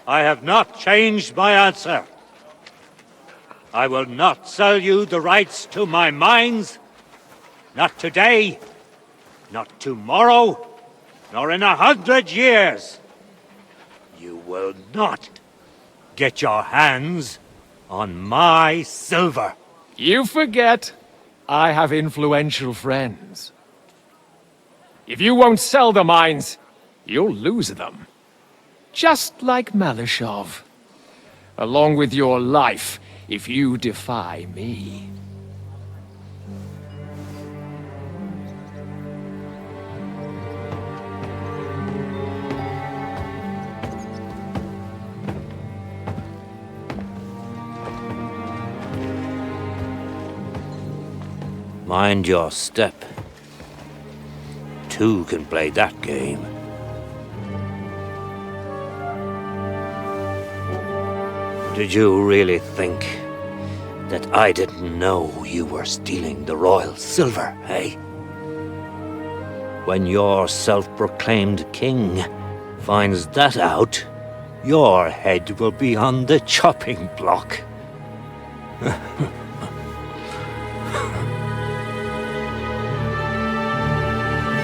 I have not changed my answer. I will not sell you the rights to my mines. Not today, not tomorrow, nor in 100 years. You will not get your hands on my silver. You forget, I have influential friends. If you won't sell the mines, you'll lose them. Just like Malashov. Along with your life, if you defy me. Mind your step. Two can play that game. Did you really think that I didn't know you were stealing the royal silver, eh? When your self-proclaimed king finds that out, your head will be on the chopping block.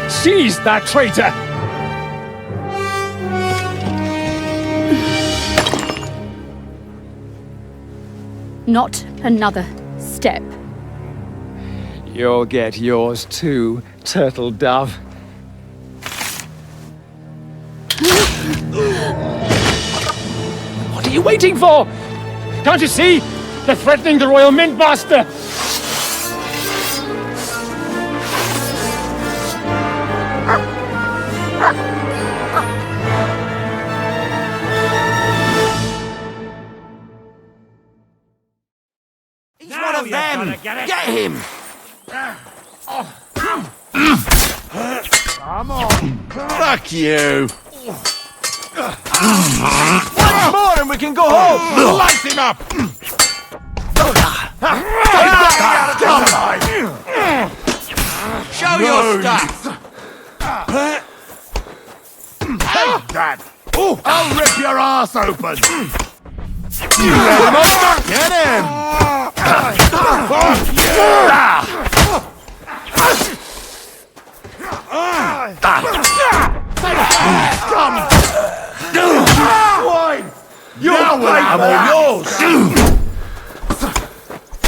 Seize that traitor! Not another step. You'll get yours too, turtle dove. What are you waiting for? Can't you see? They're threatening the Royal Mint Master! He's one of them! Get him! Come on! Fuck you! One more and we can go home! Light him up! Show your stuff! Take that! I'll rip your ass open! You let him up! Get him! Come! Swine! I'm all yours!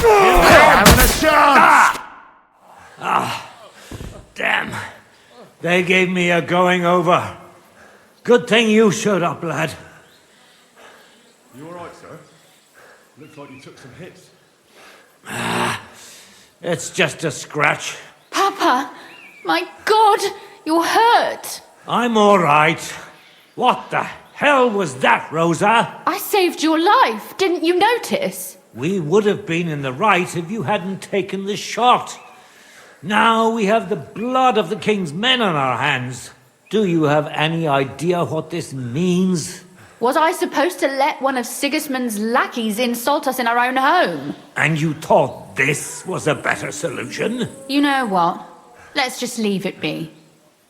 Having a chance! Damn. They gave me a going over. Good thing you showed up, lad. You alright, sir? Looks like you took some hits. It's just a scratch. Papa! My God! You're hurt! I'm all right. What the hell was that, Rosa? I saved your life. Didn't you notice? We would have been in the right if you hadn't taken the shot. Now we have the blood of the king's men on our hands. Do you have any idea what this means? Was I supposed to let one of Sigismund's lackeys insult us in our own home? And you thought this was a better solution? You know what? Let's just leave it be.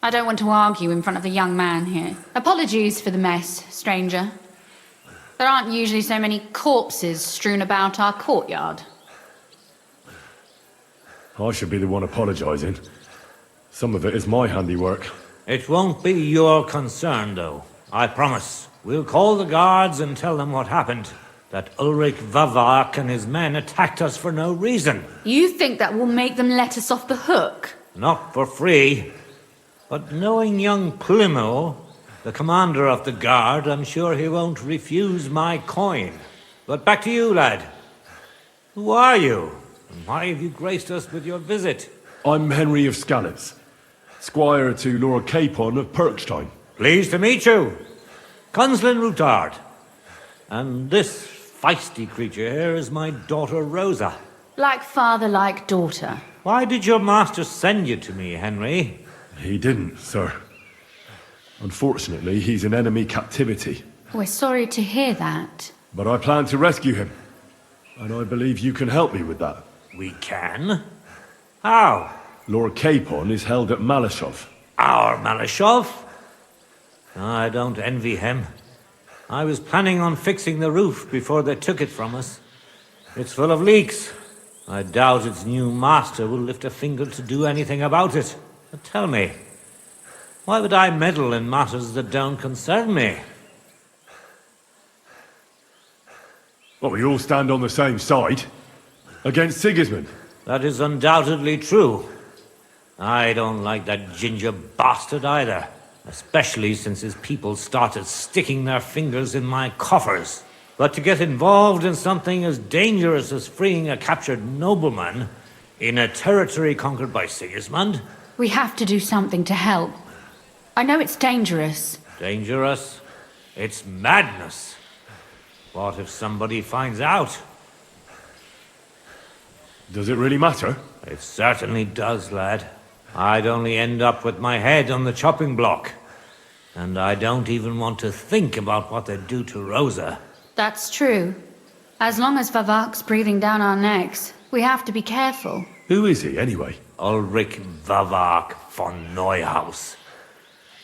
I don't want to argue in front of the young man here. Apologies for the mess, stranger. There aren't usually so many corpses strewn about our courtyard. I should be the one apologising. Some of it is my handiwork. It won't be your concern, though. I promise. We'll call the guards and tell them what happened. That Ulrich Vavak and his men attacked us for no reason. You think that will make them let us off the hook? Not for free. But knowing young Plimo, the commander of the guard, I'm sure he won't refuse my coin. But back to you, lad. Who are you? And why have you graced us with your visit? I'm Henry of Skalitz, squire to Lord Capon of Perkstein. Pleased to meet you. Conslin Routard. And this feisty creature here is my daughter Rosa. Like father, like daughter. Why did your master send you to me, Henry? He didn't, sir. Unfortunately, he's in enemy captivity. We're sorry to hear that. But I plan to rescue him. And I believe you can help me with that. We can? How? Lord Capon is held at Malashov. Our Malashov? I don't envy him. I was planning on fixing the roof before they took it from us. It's full of leaks. I doubt its new master will lift a finger to do anything about it. But tell me, why would I meddle in matters that don't concern me? Well, we all stand on the same side. Against Sigismund. That is undoubtedly true. I don't like that ginger bastard either. Especially since his people started sticking their fingers in my coffers. But to get involved in something as dangerous as freeing a captured nobleman in a territory conquered by Sigismund? We have to do something to help. I know it's dangerous. Dangerous? It's madness. What if somebody finds out? Does it really matter? It certainly does, lad. I'd only end up with my head on the chopping block. And I don't even want to think about what they'd do to Rosa. That's true. As long as Vavak's breathing down our necks, we have to be careful. Who is he, anyway? Ulrich Vavak von Neuhaus.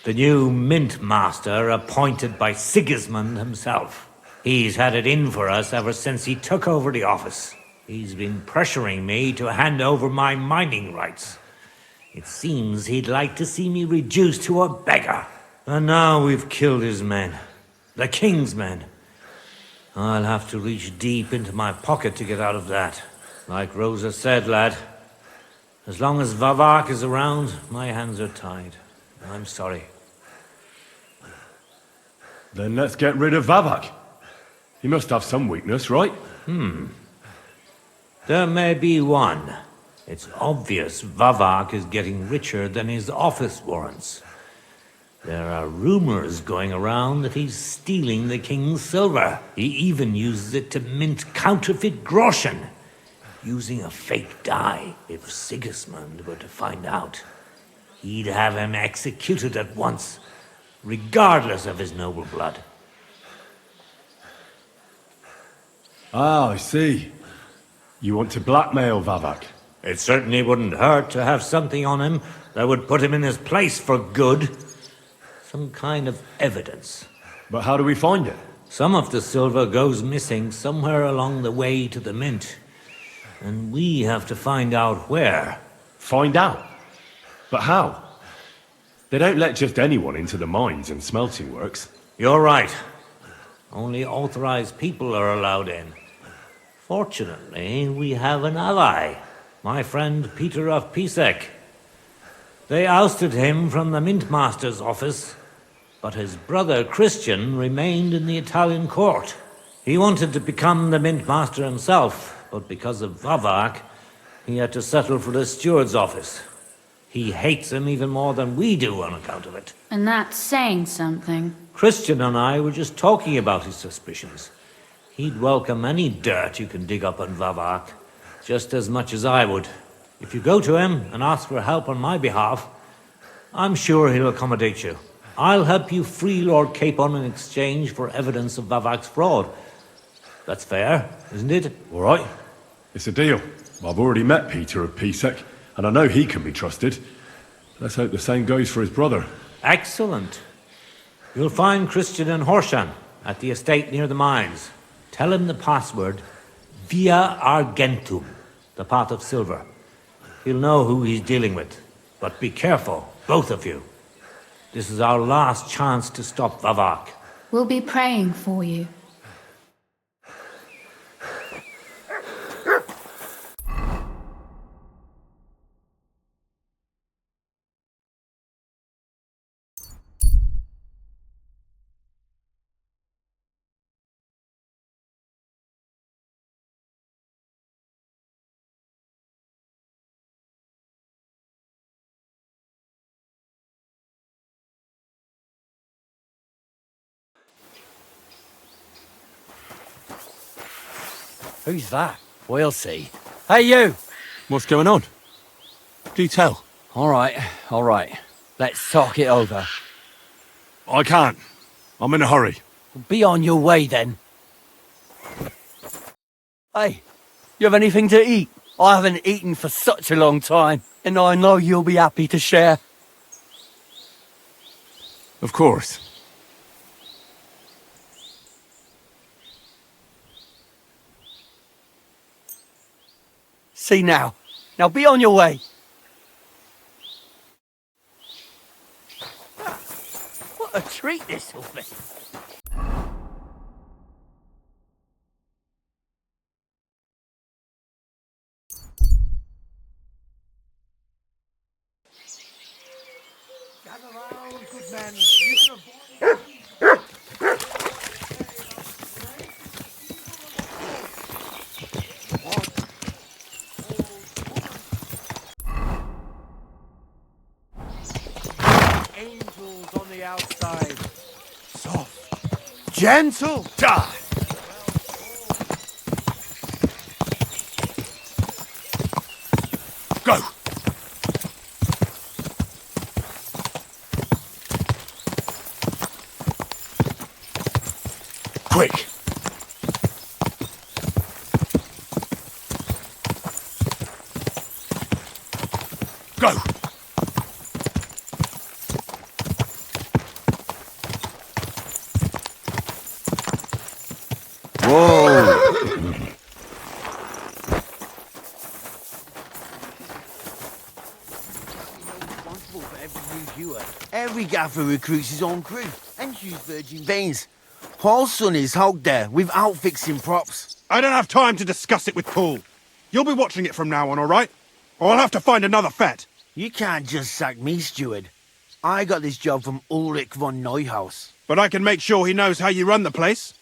The new mint master appointed by Sigismund himself. He's had it in for us ever since he took over the office. He's been pressuring me to hand over my mining rights. It seems he'd like to see me reduced to a beggar. And now we've killed his men. The king's men. I'll have to reach deep into my pocket to get out of that. Like Rosa said, lad, as long as Vavak is around, my hands are tied. I'm sorry. Then let's get rid of Vavak. He must have some weakness, right? There may be one. It's obvious Vavak is getting richer than his office warrants. There are rumors going around that he's stealing the king's silver. He even uses it to mint counterfeit groschen, using a fake dye. If Sigismund were to find out, he'd have him executed at once, regardless of his noble blood. Ah, I see. You want to blackmail Vavak? It certainly wouldn't hurt to have something on him that would put him in his place for good. Some kind of evidence. But how do we find it? Some of the silver goes missing somewhere along the way to the mint. And we have to find out where. Find out? But how? They don't let just anyone into the mines and smelting works. You're right. Only authorized people are allowed in. Fortunately, we have an ally. My friend Peter of Pisek. They ousted him from the mint master's office, but his brother Christian remained in the Italian court. He wanted to become the mint master himself, but because of Vavak, he had to settle for the steward's office. He hates him even more than we do on account of it. And that's saying something. Christian and I were just talking about his suspicions. He'd welcome any dirt you can dig up on Vavak, just as much as I would. If you go to him and ask for help on my behalf, I'm sure he'll accommodate you. I'll help you free Lord Capon in exchange for evidence of Vavak's fraud. That's fair, isn't it? All right. It's a deal. I've already met Peter of Pisek, and I know he can be trusted. Let's hope the same goes for his brother. Excellent. You'll find Christian and Horshan at the estate near the mines. Tell him the password, Via Argentum, the pot of silver. He'll know who he's dealing with. But be careful, both of you. This is our last chance to stop Vavak. We'll be praying for you. Who's that? We'll see. Hey, you! What's going on? Do tell. All right. Let's talk it over. I can't. I'm in a hurry. Be on your way, then. Hey, you have anything to eat? I haven't eaten for such a long time, and I know you'll be happy to share. Of course. See now. Now be on your way. What a treat this will be. Gather round, good men. You can avoid... Angels on the outside. Soft. Gentle. Die. Go. Quick. Go. Every gaffer recruits his own crew and chooses virgin veins. Paul's son is out there without fixing props. I don't have time to discuss it with Paul. You'll be watching it from now on, all right? Or I'll have to find another fet. You can't just sack me, steward. I got this job from Ulrich von Neuhaus. But I can make sure he knows how you run the place.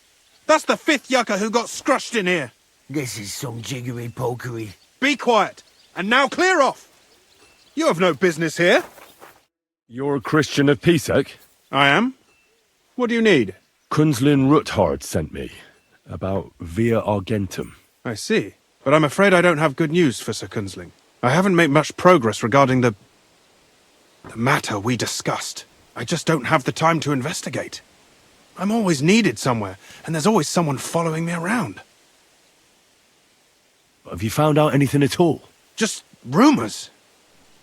That's the 5th yucca who got scrushed in here. This is some jiggery pokery. Be quiet. And now clear off. You have no business here. You're a Christian of Pisek? I am. What do you need? Kunzlin Ruthard sent me. About Via Argentum. I see. But I'm afraid I don't have good news for Sir Kunzling. I haven't made much progress regarding the matter we discussed. I just don't have the time to investigate. I'm always needed somewhere, and there's always someone following me around. Have you found out anything at all? Just rumors.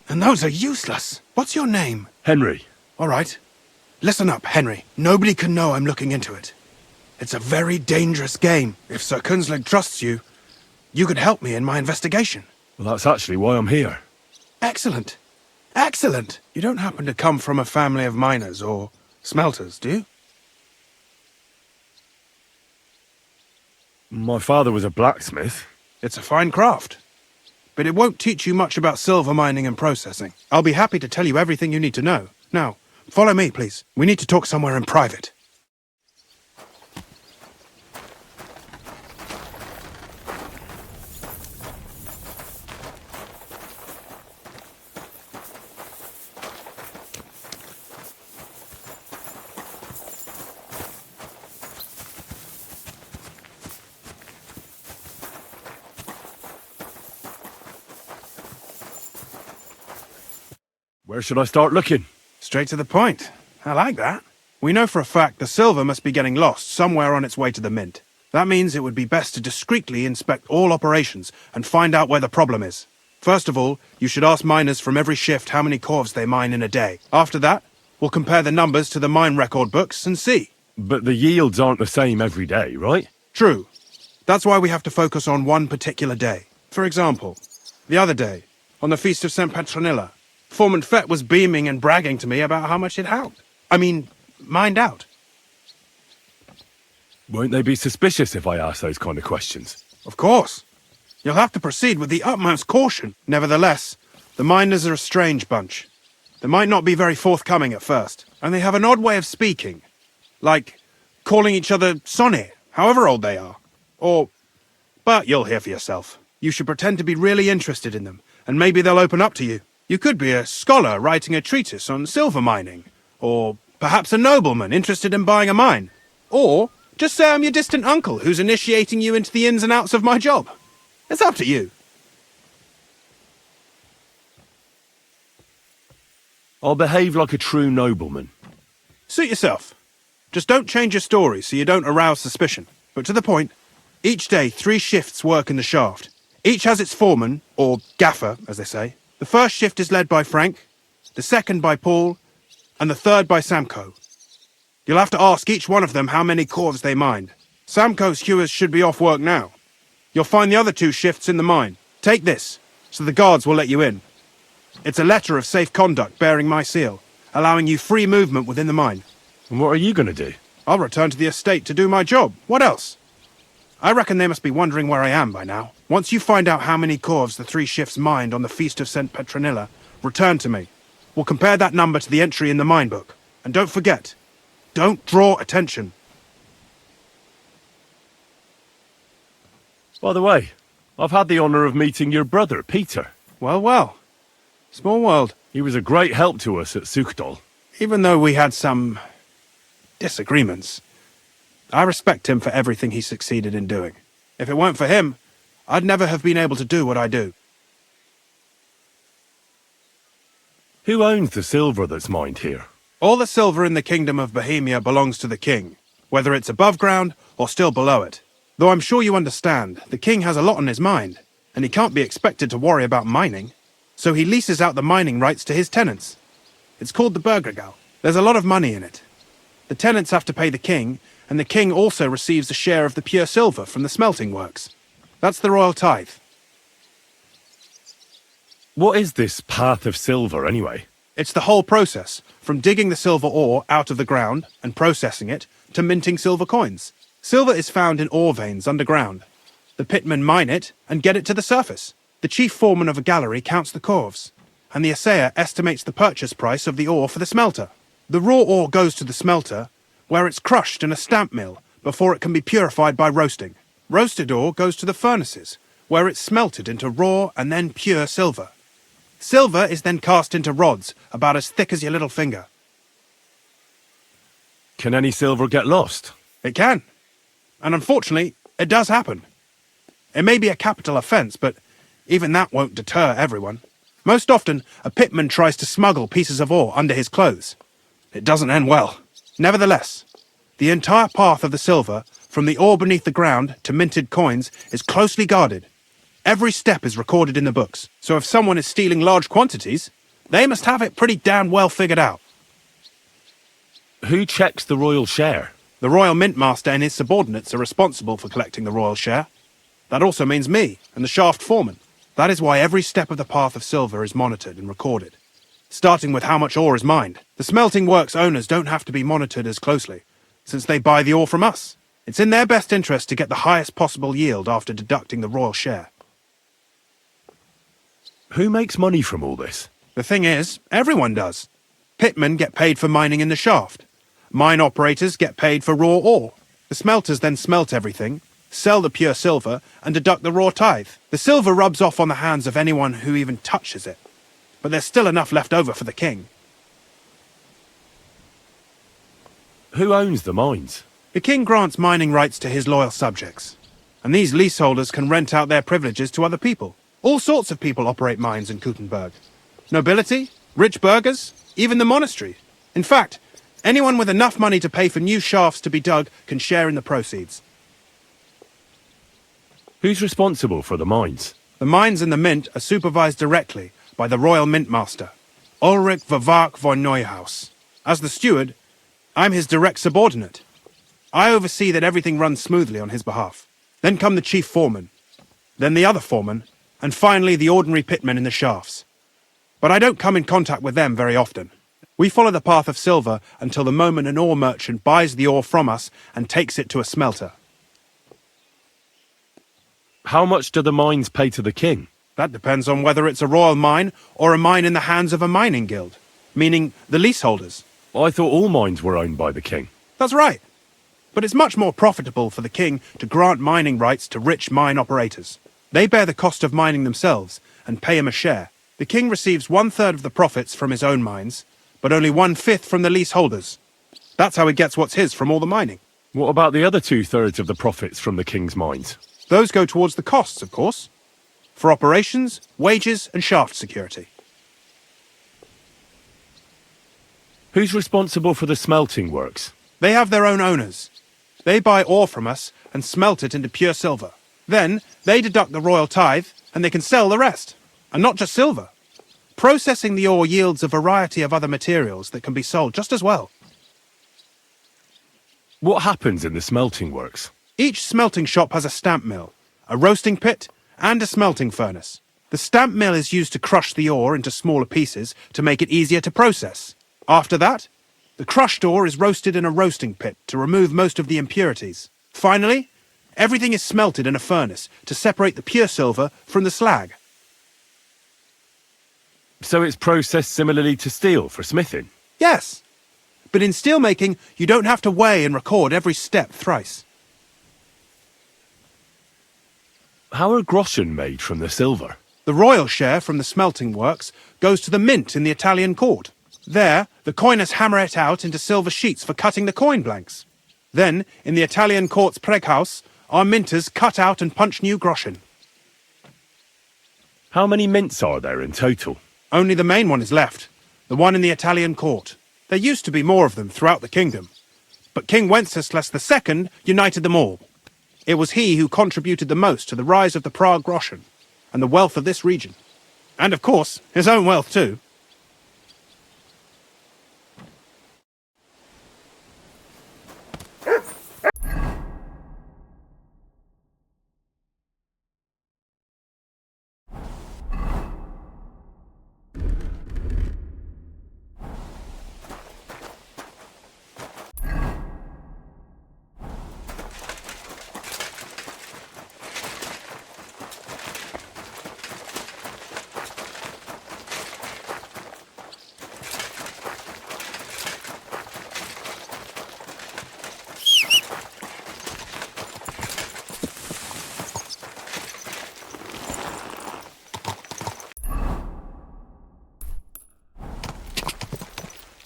And those are useless. What's your name? Henry. All right. Listen up, Henry. Nobody can know I'm looking into it. It's a very dangerous game. If Sir Kunzling trusts you, you could help me in my investigation. Well, that's actually why I'm here. Excellent. Excellent. You don't happen to come from a family of miners or smelters, do you? My father was a blacksmith. It's a fine craft. But it won't teach you much about silver mining and processing. I'll be happy to tell you everything you need to know. Now, follow me, please. We need to talk somewhere in private. Where should I start looking? Straight to the point. I like that. We know for a fact the silver must be getting lost somewhere on its way to the mint. That means it would be best to discreetly inspect all operations and find out where the problem is. First of all, you should ask miners from every shift how many corves they mine in a day. After that, we'll compare the numbers to the mine record books and see. But the yields aren't the same every day, right? True. That's why we have to focus on one particular day. For example, the other day, on the Feast of St. Petronilla, Foreman Fett was beaming and bragging to me about how much it helped. Mined out. Won't they be suspicious if I ask those kind of questions? Of course. You'll have to proceed with the utmost caution. Nevertheless, the miners are a strange bunch. They might not be very forthcoming at first, and they have an odd way of speaking. Like calling each other Sonny, however old they are. But you'll hear for yourself. You should pretend to be really interested in them, and maybe they'll open up to you. You could be a scholar writing a treatise on silver mining, or perhaps a nobleman interested in buying a mine. Or just say I'm your distant uncle who's initiating you into the ins and outs of my job. It's up to you. I'll behave like a true nobleman. Suit yourself. Just don't change your story so you don't arouse suspicion. But to the point, each day 3 shifts work in the shaft. Each has its foreman, or gaffer, as they say. The first shift is led by Frank, the second by Paul, and the third by Samko. You'll have to ask each one of them how many corves they mined. Samko's hewers should be off work now. You'll find the other 2 shifts in the mine. Take this, so the guards will let you in. It's a letter of safe conduct bearing my seal, allowing you free movement within the mine. And what are you going to do? I'll return to the estate to do my job. What else? I reckon they must be wondering where I am by now. Once you find out how many corves the three shifts mined on the Feast of St. Petronilla, return to me. We'll compare that number to the entry in the mine book. And don't forget, don't draw attention. By the way, I've had the honour of meeting your brother, Peter. Well, well. Small world. He was a great help to us at Sukdal. Even though we had some disagreements, I respect him for everything he succeeded in doing. If it weren't for him, I'd never have been able to do what I do. Who owns the silver that's mined here? All the silver in the Kingdom of Bohemia belongs to the king, whether it's above ground or still below it. Though I'm sure you understand, the king has a lot on his mind, and he can't be expected to worry about mining. So he leases out the mining rights to his tenants. It's called the Burgergau. There's a lot of money in it. The tenants have to pay the king, and the king also receives a share of the pure silver from the smelting works. That's the royal tithe. What is this path of silver, anyway? It's the whole process, from digging the silver ore out of the ground and processing it, to minting silver coins. Silver is found in ore veins underground. The pitmen mine it and get it to the surface. The chief foreman of a gallery counts the corves, and the assayer estimates the purchase price of the ore for the smelter. The raw ore goes to the smelter, where it's crushed in a stamp mill before it can be purified by roasting. Roasted ore goes to the furnaces, where it's smelted into raw and then pure silver. Silver is then cast into rods about as thick as your little finger. Can any silver get lost? It can. And unfortunately, it does happen. It may be a capital offence, but even that won't deter everyone. Most often, a pitman tries to smuggle pieces of ore under his clothes. It doesn't end well. Nevertheless, the entire path of the silver, from the ore beneath the ground to minted coins, is closely guarded. Every step is recorded in the books, so if someone is stealing large quantities, they must have it pretty damn well figured out. Who checks the royal share? The royal mint master and his subordinates are responsible for collecting the royal share. That also means me and the shaft foreman. That is why every step of the path of silver is monitored and recorded, starting with how much ore is mined. The smelting works owners don't have to be monitored as closely, since they buy the ore from us. It's in their best interest to get the highest possible yield after deducting the royal share. Who makes money from all this? The thing is, everyone does. Pitmen get paid for mining in the shaft. Mine operators get paid for raw ore. The smelters then smelt everything, sell the pure silver, and deduct the raw tithe. The silver rubs off on the hands of anyone who even touches it. But there's still enough left over for the king. Who owns the mines? The king grants mining rights to his loyal subjects. And these leaseholders can rent out their privileges to other people. All sorts of people operate mines in Kuttenberg. Nobility, rich burghers, even the monastery. In fact, anyone with enough money to pay for new shafts to be dug can share in the proceeds. Who's responsible for the mines? The mines and the mint are supervised directly by the royal mint master, Ulrich Vervark von Neuhaus. As the steward, I'm his direct subordinate. I oversee that everything runs smoothly on his behalf. Then come the chief foreman, then the other foreman, and finally the ordinary pitmen in the shafts. But I don't come in contact with them very often. We follow the path of silver until the moment an ore merchant buys the ore from us and takes it to a smelter. How much do the mines pay to the king? That depends on whether it's a royal mine or a mine in the hands of a mining guild, meaning the leaseholders. I thought all mines were owned by the king. That's right. But it's much more profitable for the king to grant mining rights to rich mine operators. They bear the cost of mining themselves and pay him a share. The king receives 1/3 of the profits from his own mines, but only 1/5 from the leaseholders. That's how he gets what's his from all the mining. What about the other 2/3 of the profits from the king's mines? Those go towards the costs, of course, for operations, wages, and shaft security. Who's responsible for the smelting works? They have their own owners. They buy ore from us and smelt it into pure silver. Then, they deduct the royal tithe, and they can sell the rest. And not just silver. Processing the ore yields a variety of other materials that can be sold just as well. What happens in the smelting works? Each smelting shop has a stamp mill, a roasting pit, and a smelting furnace. The stamp mill is used to crush the ore into smaller pieces to make it easier to process. After that, the crushed ore is roasted in a roasting pit to remove most of the impurities. Finally, everything is smelted in a furnace to separate the pure silver from the slag. So it's processed similarly to steel for smithing? Yes, but in steelmaking, you don't have to weigh and record every step thrice. How are groschen made from the silver? The royal share from the smelting works goes to the mint in the Italian court. There, the coiners hammer it out into silver sheets for cutting the coin blanks. Then, in the Italian court's preghouse, our minters cut out and punch new groschen. How many mints are there in total? Only the main one is left, the one in the Italian court. There used to be more of them throughout the kingdom, but King Wenceslas II united them all. It was he who contributed the most to the rise of the Prague groschen and the wealth of this region. And of course, his own wealth too.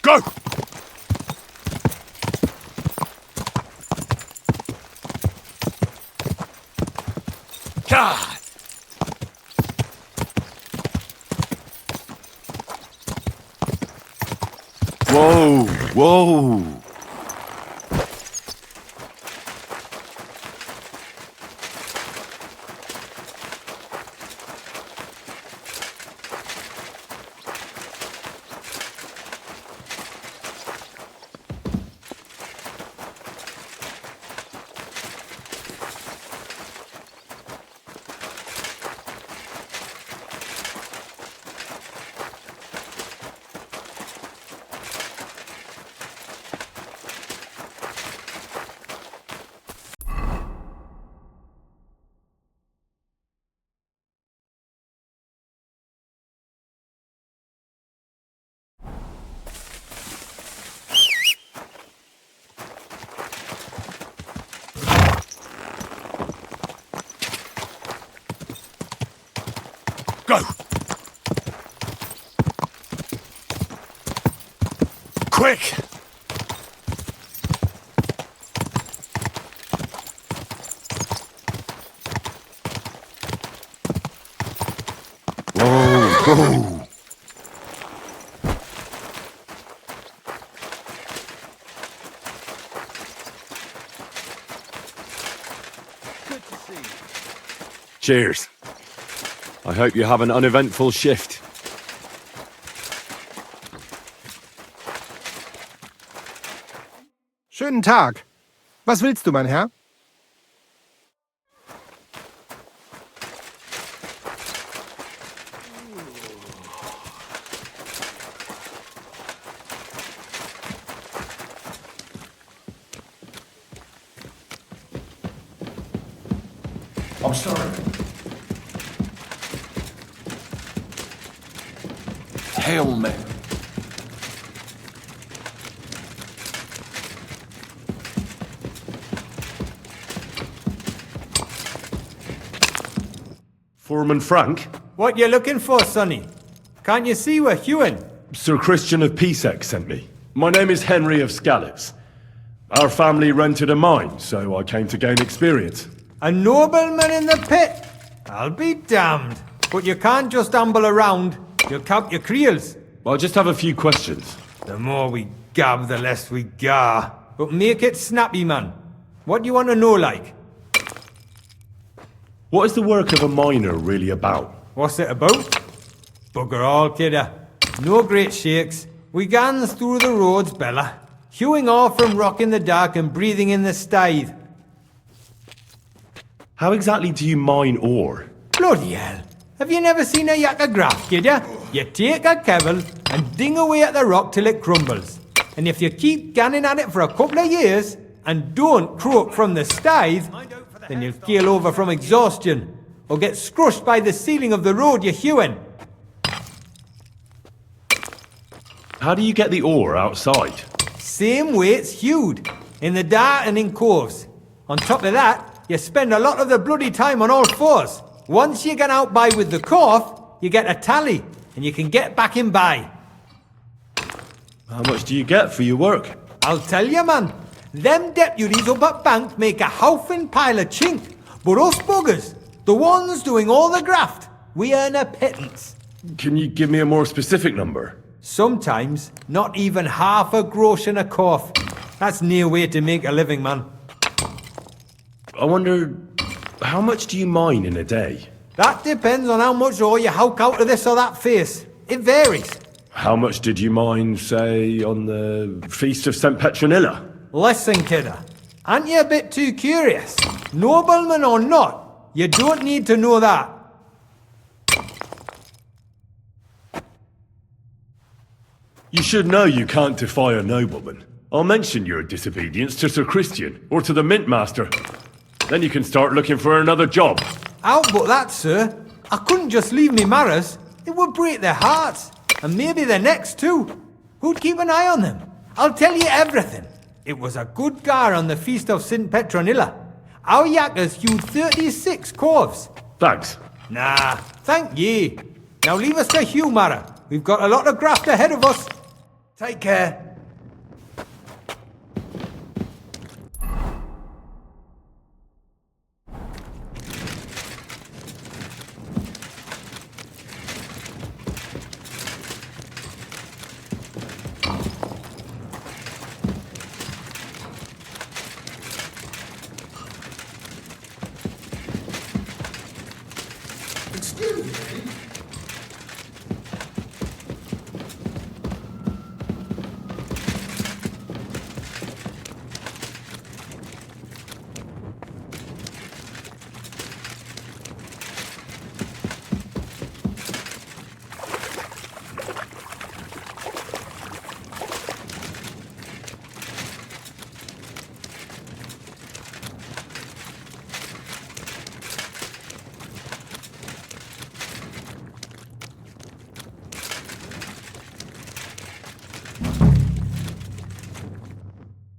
Go! God! Whoa! Whoa! Go! Quick! Whoa, whoa! Good to see you. Cheers. I hope you have an uneventful shift. Schönen Tag. Was willst du, mein Herr? I'm sorry. Hail Mary. Foreman Frank? What you looking for, Sonny? Can't you see we're hewing? Sir Christian of Pisek sent me. My name is Henry of Scalitz. Our family rented a mine, so I came to gain experience. A nobleman in the pit? I'll be damned. But you can't just amble around. You'll count your creels. I just have a few questions. The more we gab, the less we gar. But make it snappy, man. What do you want to know, like? What is the work of a miner really about? What's it about? Bugger all, kidder. No great shakes. We gans through the roads, Bella. Hewing off from rock in the dark and breathing in the stithe. How exactly do you mine ore? Bloody hell. Have you never seen a yakka graft, kid ya? You take a kevil and ding away at the rock till it crumbles. And if you keep ganning at it for a couple of years and don't croak from the scythe, then you'll keel over from exhaustion or get scrushed by the ceiling of the road you're hewing. How do you get the ore outside? Same way it's hewed, in the dark and in coves. On top of that, you spend a lot of the bloody time on all fours. Once you get out by with the cough, you get a tally, and you can get back in by. How much do you get for your work? I'll tell you, man. Them deputies up at bank make a howfing pile of chink. But us buggers, the ones doing all the graft, we earn a pittance. Can you give me a more specific number? Sometimes, not even half a grosh and a cough. That's near way to make a living, man. I wonder, how much do you mine in a day? That depends on how much ore you howk out of this or that face. It varies. How much did you mine, say, on the Feast of St. Petronilla? Listen, kidder. Aren't you a bit too curious? Nobleman or not, you don't need to know that. You should know you can't defy a nobleman. I'll mention your disobedience to Sir Christian, or to the Mint Master. Then you can start looking for another job. Out but that, sir. I couldn't just leave me marrows. It would break their hearts. And maybe their necks too. Who'd keep an eye on them? I'll tell you everything. It was a good gar on the Feast of St. Petronilla. Our yakkers hewed 36 corves. Thanks. Nah, thank ye. Now leave us to hew, Mara. We've got a lot of graft ahead of us. Take care.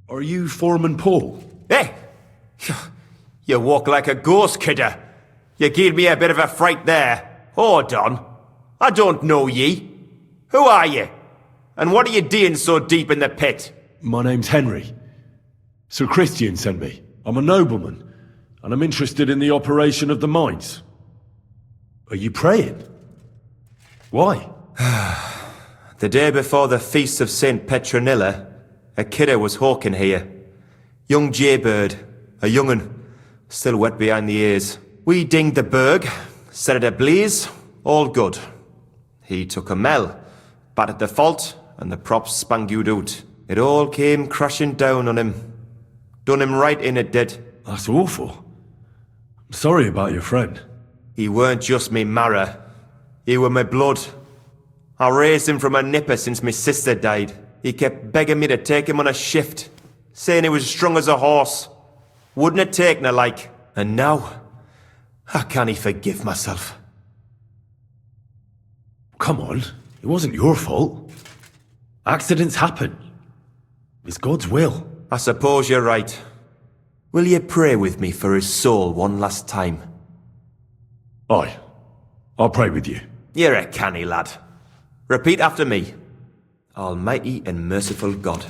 Are you Foreman Paul? Hey! You walk like a ghost, kidder. You gave me a bit of a fright there. Hold on. I don't know ye. Who are you? And what are you doing so deep in the pit? My name's Henry. Sir Christian sent me. I'm a nobleman, and I'm interested in the operation of the mines. Are you praying? Why? The day before the Feast of St. Petronilla, a kidder was hawking here. Young Jaybird, a young'un, still wet behind the ears. We dinged the berg, set it ablaze, all good. He took a mell, battered the fault, and the props spangued out. It all came crashing down on him. Done him right in, it did. That's awful. I'm sorry about your friend. He weren't just me marrow. He were my blood. I raised him from a nipper since my sister died. He kept begging me to take him on a shift, saying he was strong as a horse. Wouldn't have taken her like. And now, I can't forgive myself. Come on, it wasn't your fault. Accidents happen. It's God's will. I suppose you're right. Will you pray with me for his soul one last time? Aye, I'll pray with you. You're a canny lad. Repeat after me. Almighty and merciful God,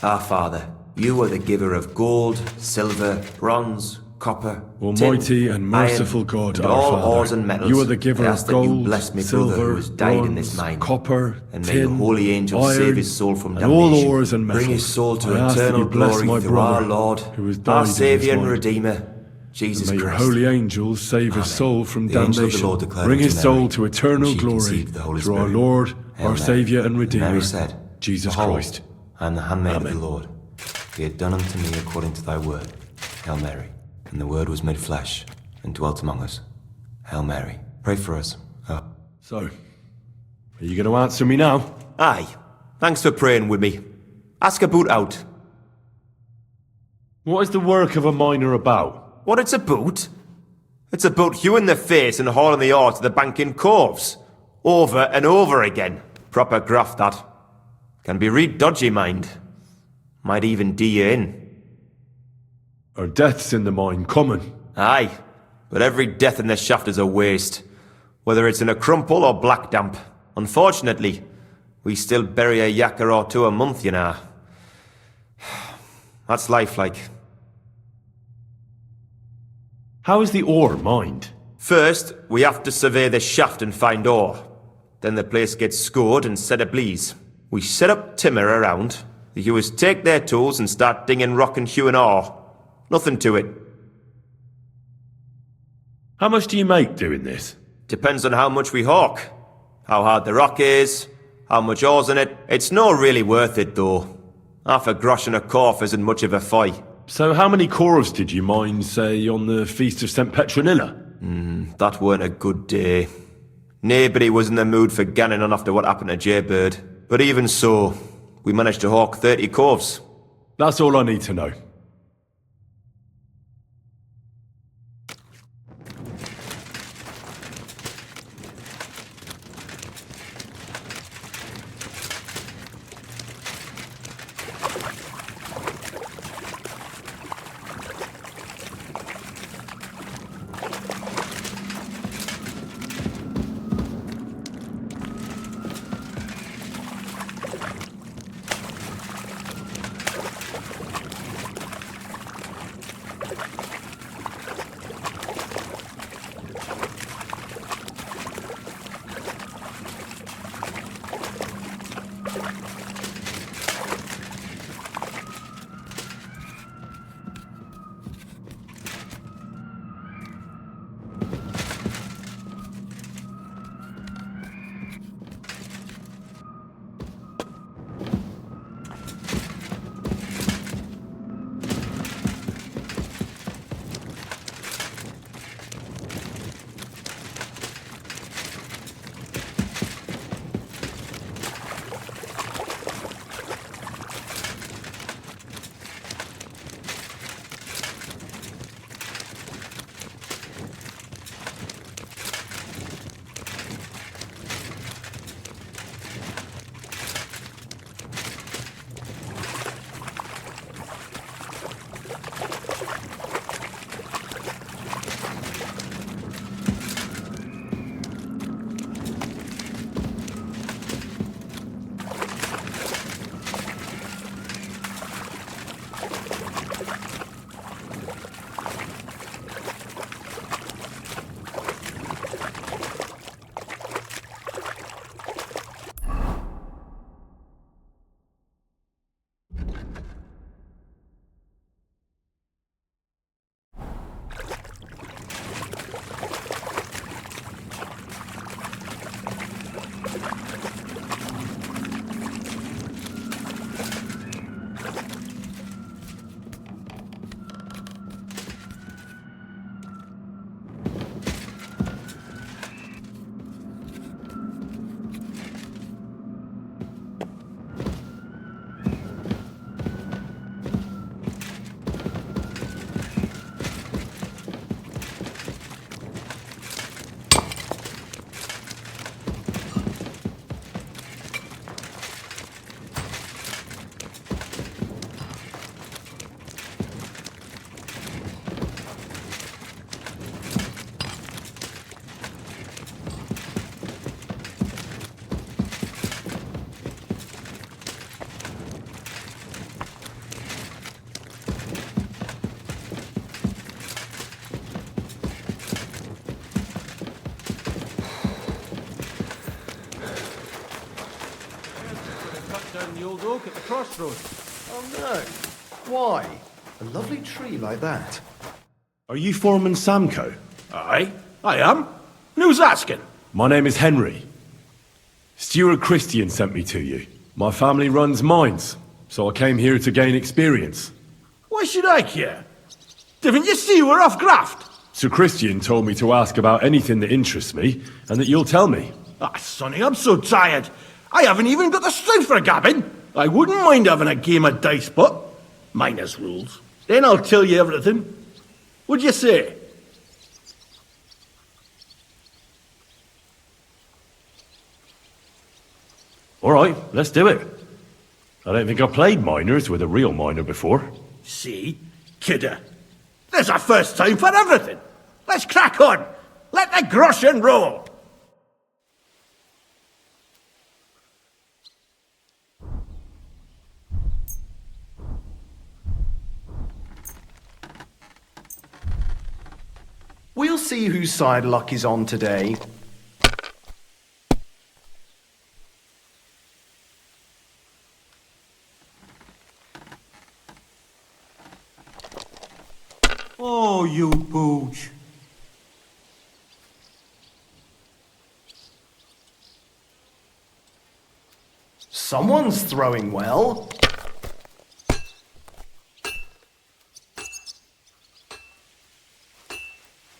our Father, you are the giver of gold, silver, bronze, copper, Almighty tin, and merciful iron, God, and our all Father, ores and metals. you are the giver I of ask that you gold, bless me silver, brother who has died in this bronze, mine, copper, and may tin, your holy angel iron, save his soul from and damnation. all ores and metals. Bring his soul to I ask that eternal you bless glory my through our brother Lord, who has died our in this Saviour and mine. Redeemer, Jesus May your Christ. holy angels save his soul from The angel of the damnation. Lord declared Bring unto his soul Mary, to eternal and she glory conceived the Holy through our Spirit. Lord, Hail our Mary. Saviour and Redeemer, Mary said, Jesus Behold, Christ. I am the handmaid Amen. of the Lord. Be it done unto me according to thy word. Hail Mary. And the word was made flesh, and dwelt among us. Hail Mary, pray for us. So, are you going to answer me now? Aye. Thanks for praying with me. Ask about out. What is the work of a miner about? What it's about? It's about hewing the face and hauling the ore to the banking coves. Over and over again. Proper graft, that. Can be real dodgy, mind. Might even do you in. Are deaths in the mine common? Aye. But every death in the shaft is a waste. Whether it's in a crumple or black damp. Unfortunately, we still bury a yakka or two a month, you know. That's life like. How is the ore mined? First, we have to survey the shaft and find ore. Then the place gets scored and set ablaze. We set up timber around. The hewers take their tools and start dinging rock and hewing ore. Nothing to it. How much do you make doing this? Depends on how much we hawk. How hard the rock is, how much ore's in it. It's not really worth it, though. Half a grosh and a corf isn't much of a fight. So how many corves did you mine, say, on the Feast of St. Petronilla? That weren't a good day. Nobody was in the mood for ganning on after what happened to Jaybird. But even so, we managed to hawk 30 corves. That's all I need to know. The old oak at the crossroads. Oh no. Why? A lovely tree like that. Are you Foreman Samco? Aye, I am. And who's asking? My name is Henry. Steward Christian sent me to you. My family runs mines, so I came here to gain experience. Why should I care? Didn't you see we're off graft? Sir Christian told me to ask about anything that interests me, and that you'll tell me. Ah, Sonny, I'm so tired. I haven't even got the strength for gabbing. I wouldn't mind having a game of dice, but minus rules. Then I'll tell you everything. What'd you say? All right, let's do it. I don't think I've played minors with a real miner before. See? Kidder. There's a first time for everything. Let's crack on. Let the groschen roll. We'll see whose side luck is on today. Oh, you pooch. Someone's throwing well.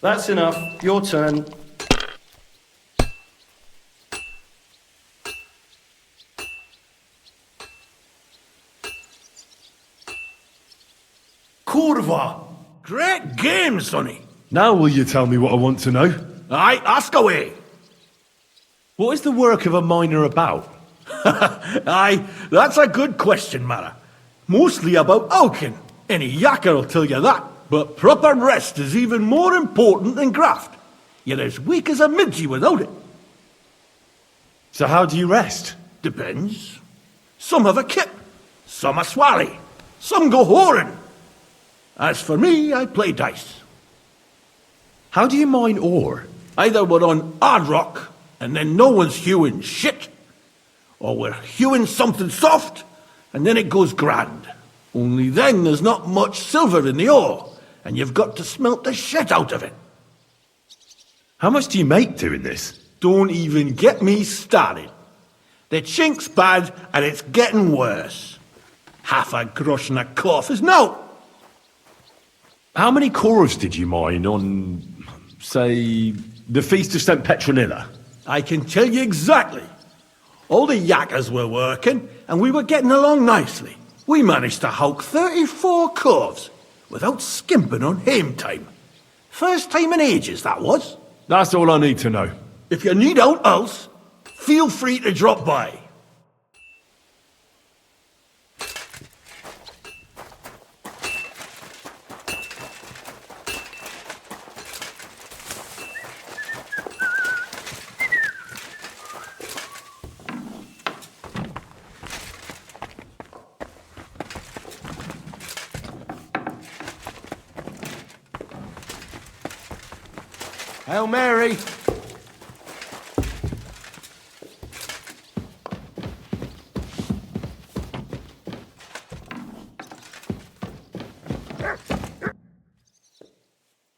That's enough. Your turn. Curva. Great game, Sonny. Now will you tell me what I want to know? Aye, ask away. What is the work of a miner about? Aye, that's a good question, Mara. Mostly about Alkin. Any yakker will tell you that. But proper rest is even more important than graft. You're as weak as a midgie without it. So how do you rest? Depends. Some have a kip, some a swally, some go whoring. As for me, I play dice. How do you mine ore? Either we're on hard rock, and then no one's hewing shit, or we're hewing something soft, and then it goes grand. Only then there's not much silver in the ore, and you've got to smelt the shit out of it. How much do you make doing this? Don't even get me started. The chink's bad, and it's getting worse. Half a grosh and a cough is no. How many corvs did you mine on, say, the Feast of St. Petronilla? I can tell you exactly. All the yakkers were working, and we were getting along nicely. We managed to hulk 34 corvs without skimping on hame time. First time in ages, that was. That's all I need to know. If you need out else, feel free to drop by. Hail Mary!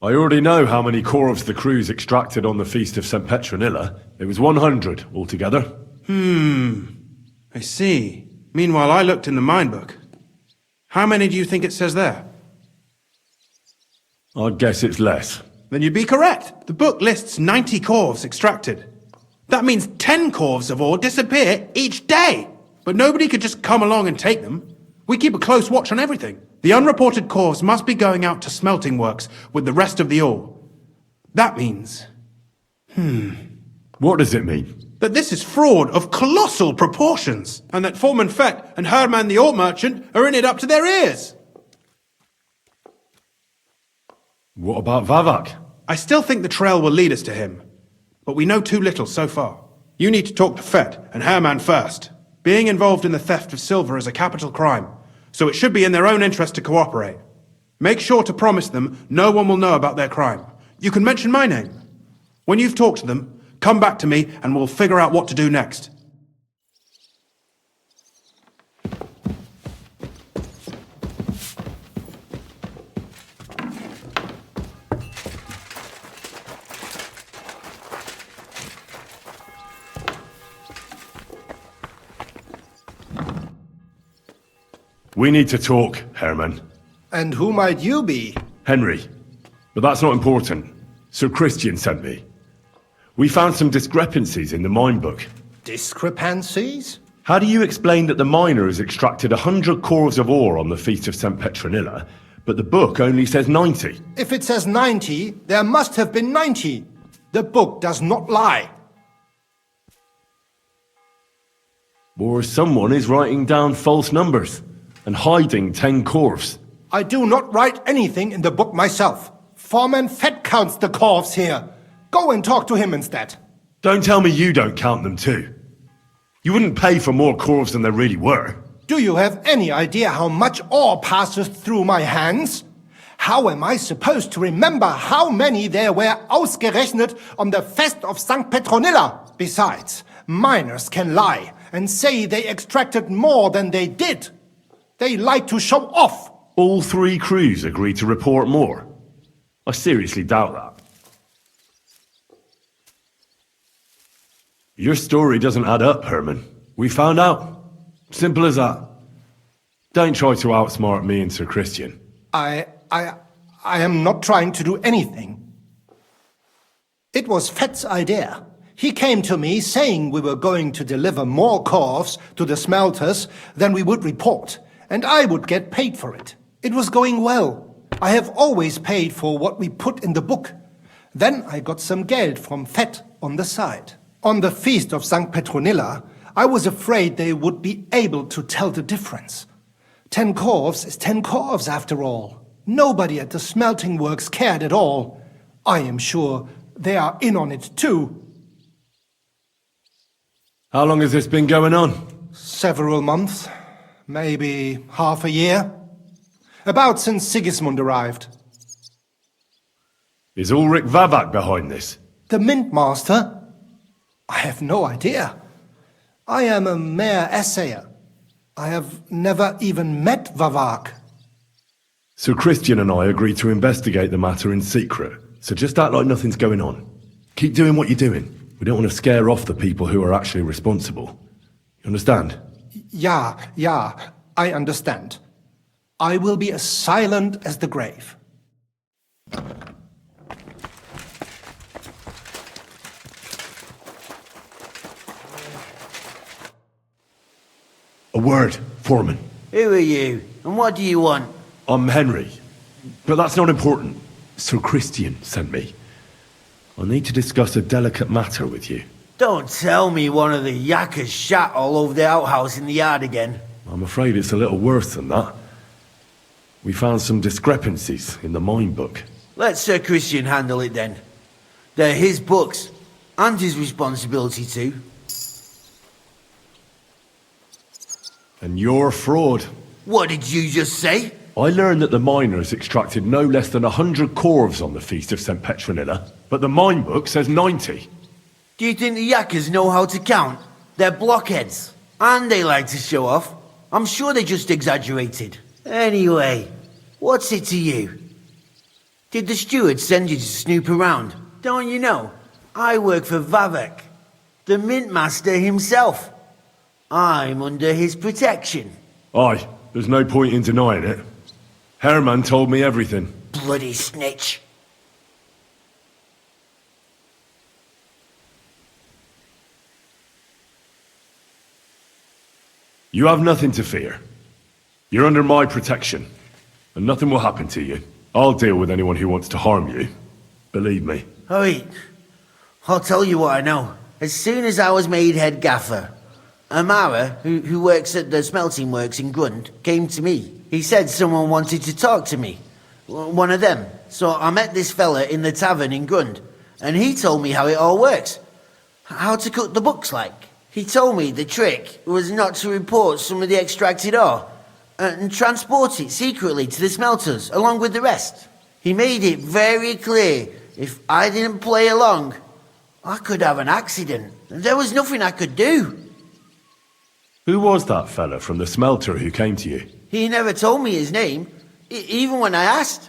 I already know how many corvs the crews extracted on the Feast of St. Petronilla. It was 100 altogether. I see. Meanwhile, I looked in the mine book. How many do you think it says there? I'd guess it's less. Then you'd be correct. The book lists 90 corvs extracted. That means 10 corvs of ore disappear each day. But nobody could just come along and take them. We keep a close watch on everything. The unreported corvs must be going out to smelting works with the rest of the ore. That means... What does it mean? that this is fraud of colossal proportions, and that Foreman Fett and Herman the ore merchant are in it up to their ears. What about Vavak? I still think the trail will lead us to him, but we know too little so far. You need to talk to Fett and Herman first. Being involved in the theft of silver is a capital crime, so it should be in their own interest to cooperate. Make sure to promise them no one will know about their crime. You can mention my name. When you've talked to them, come back to me and we'll figure out what to do next. We need to talk, Herman. And who might you be? Henry. But that's not important. Sir Christian sent me. We found some discrepancies in the mine book. Discrepancies? How do you explain that the miners extracted 100 cores of ore on the Feast of St. Petronilla, but the book only says 90? If it says 90, there must have been 90. The book does not lie. Or someone is writing down false numbers and hiding 10 cores. I do not write anything in the book myself. Foreman Fett counts the corves here. Go and talk to him instead. Don't tell me you don't count them too. You wouldn't pay for more corves than there really were. Do you have any idea how much ore passes through my hands? How am I supposed to remember how many there were ausgerechnet on the Fest of St. Petronilla? Besides, miners can lie and say they extracted more than they did. They like to show off. All 3 crews agreed to report more. I seriously doubt that. Your story doesn't add up, Herman. We found out. Simple as that. Don't try to outsmart me and Sir Christian. I am not trying to do anything. It was Fett's idea. He came to me saying we were going to deliver more corves to the smelters than we would report, and I would get paid for it. It was going well. I have always paid for what we put in the book. Then I got some geld from Fett on the side. On the Feast of St. Petronilla, I was afraid they would be able to tell the difference. 10 corves is 10 corves after all. Nobody at the smelting works cared at all. I am sure they are in on it too. How long has this been going on? Several months. Maybe half a year. About since Sigismund arrived. Is Ulrich Vavak behind this? The Mint Master? I have no idea. I am a mere assayer. I have never even met Vavak. Sir Christian and I agreed to investigate the matter in secret, so just act like nothing's going on. Keep doing what you're doing. We don't want to scare off the people who are actually responsible. You understand? Yeah, I understand. I will be as silent as the grave. A word, Foreman. Who are you, and what do you want? I'm Henry, but that's not important. Sir Christian sent me. I need to discuss a delicate matter with you. Don't tell me one of the yakkers shat all over the outhouse in the yard again. I'm afraid it's a little worse than that. We found some discrepancies in the mine book. Let Sir Christian handle it then. They're his books, and his responsibility too. And you're a fraud. What did you just say? I learned that the miners extracted no less than 100 corves on the Feast of St. Petronilla, but the mine book says 90. Do you think the yakkers know how to count? They're blockheads, and they like to show off. I'm sure they just exaggerated. Anyway, what's it to you? Did the steward send you to snoop around? Don't you know? I work for Vavek, the mint master himself. I'm under his protection. Aye, there's no point in denying it. Herman told me everything. Bloody snitch. You have nothing to fear. You're under my protection, and nothing will happen to you. I'll deal with anyone who wants to harm you. Believe me. Wait, I'll tell you what I know. As soon as I was made head gaffer, Amara, who works at the smelting works in Grund, came to me. He said someone wanted to talk to me. One of them. So I met this fella in the tavern in Grund, and he told me how it all works. How to cut the books like. He told me the trick was not to report some of the extracted ore, and transport it secretly to the smelters, along with the rest. He made it very clear, if I didn't play along, I could have an accident. There was nothing I could do. Who was that fella from the smelter who came to you? He never told me his name, even when I asked.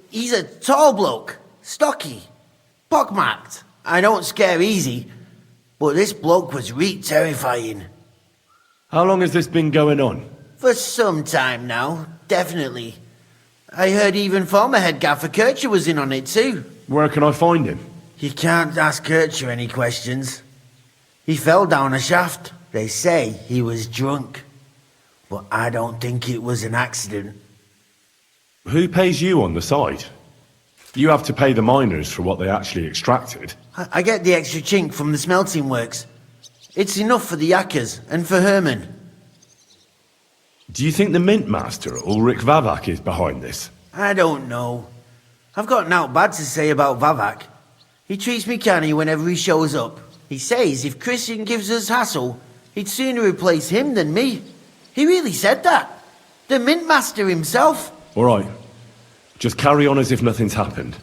He's a tall bloke, stocky, pockmarked. I don't scare easy, but this bloke was reet terrifying. How long has this been going on? For some time now, definitely. I heard even former head gaffer Kircher was in on it too. Where can I find him? You can't ask Kircher any questions. He fell down a shaft. They say he was drunk. But I don't think it was an accident. Who pays you on the side? You have to pay the miners for what they actually extracted. I get the extra chink from the smelting works. It's enough for the Yakkers and for Herman. Do you think the Mint Master, Ulrich Vavak, is behind this? I don't know. I've got naught bad to say about Vavak. He treats me canny whenever he shows up. He says if Christian gives us hassle, he'd sooner replace him than me. He really said that. The Mint Master himself. All right. Just carry on as if nothing's happened.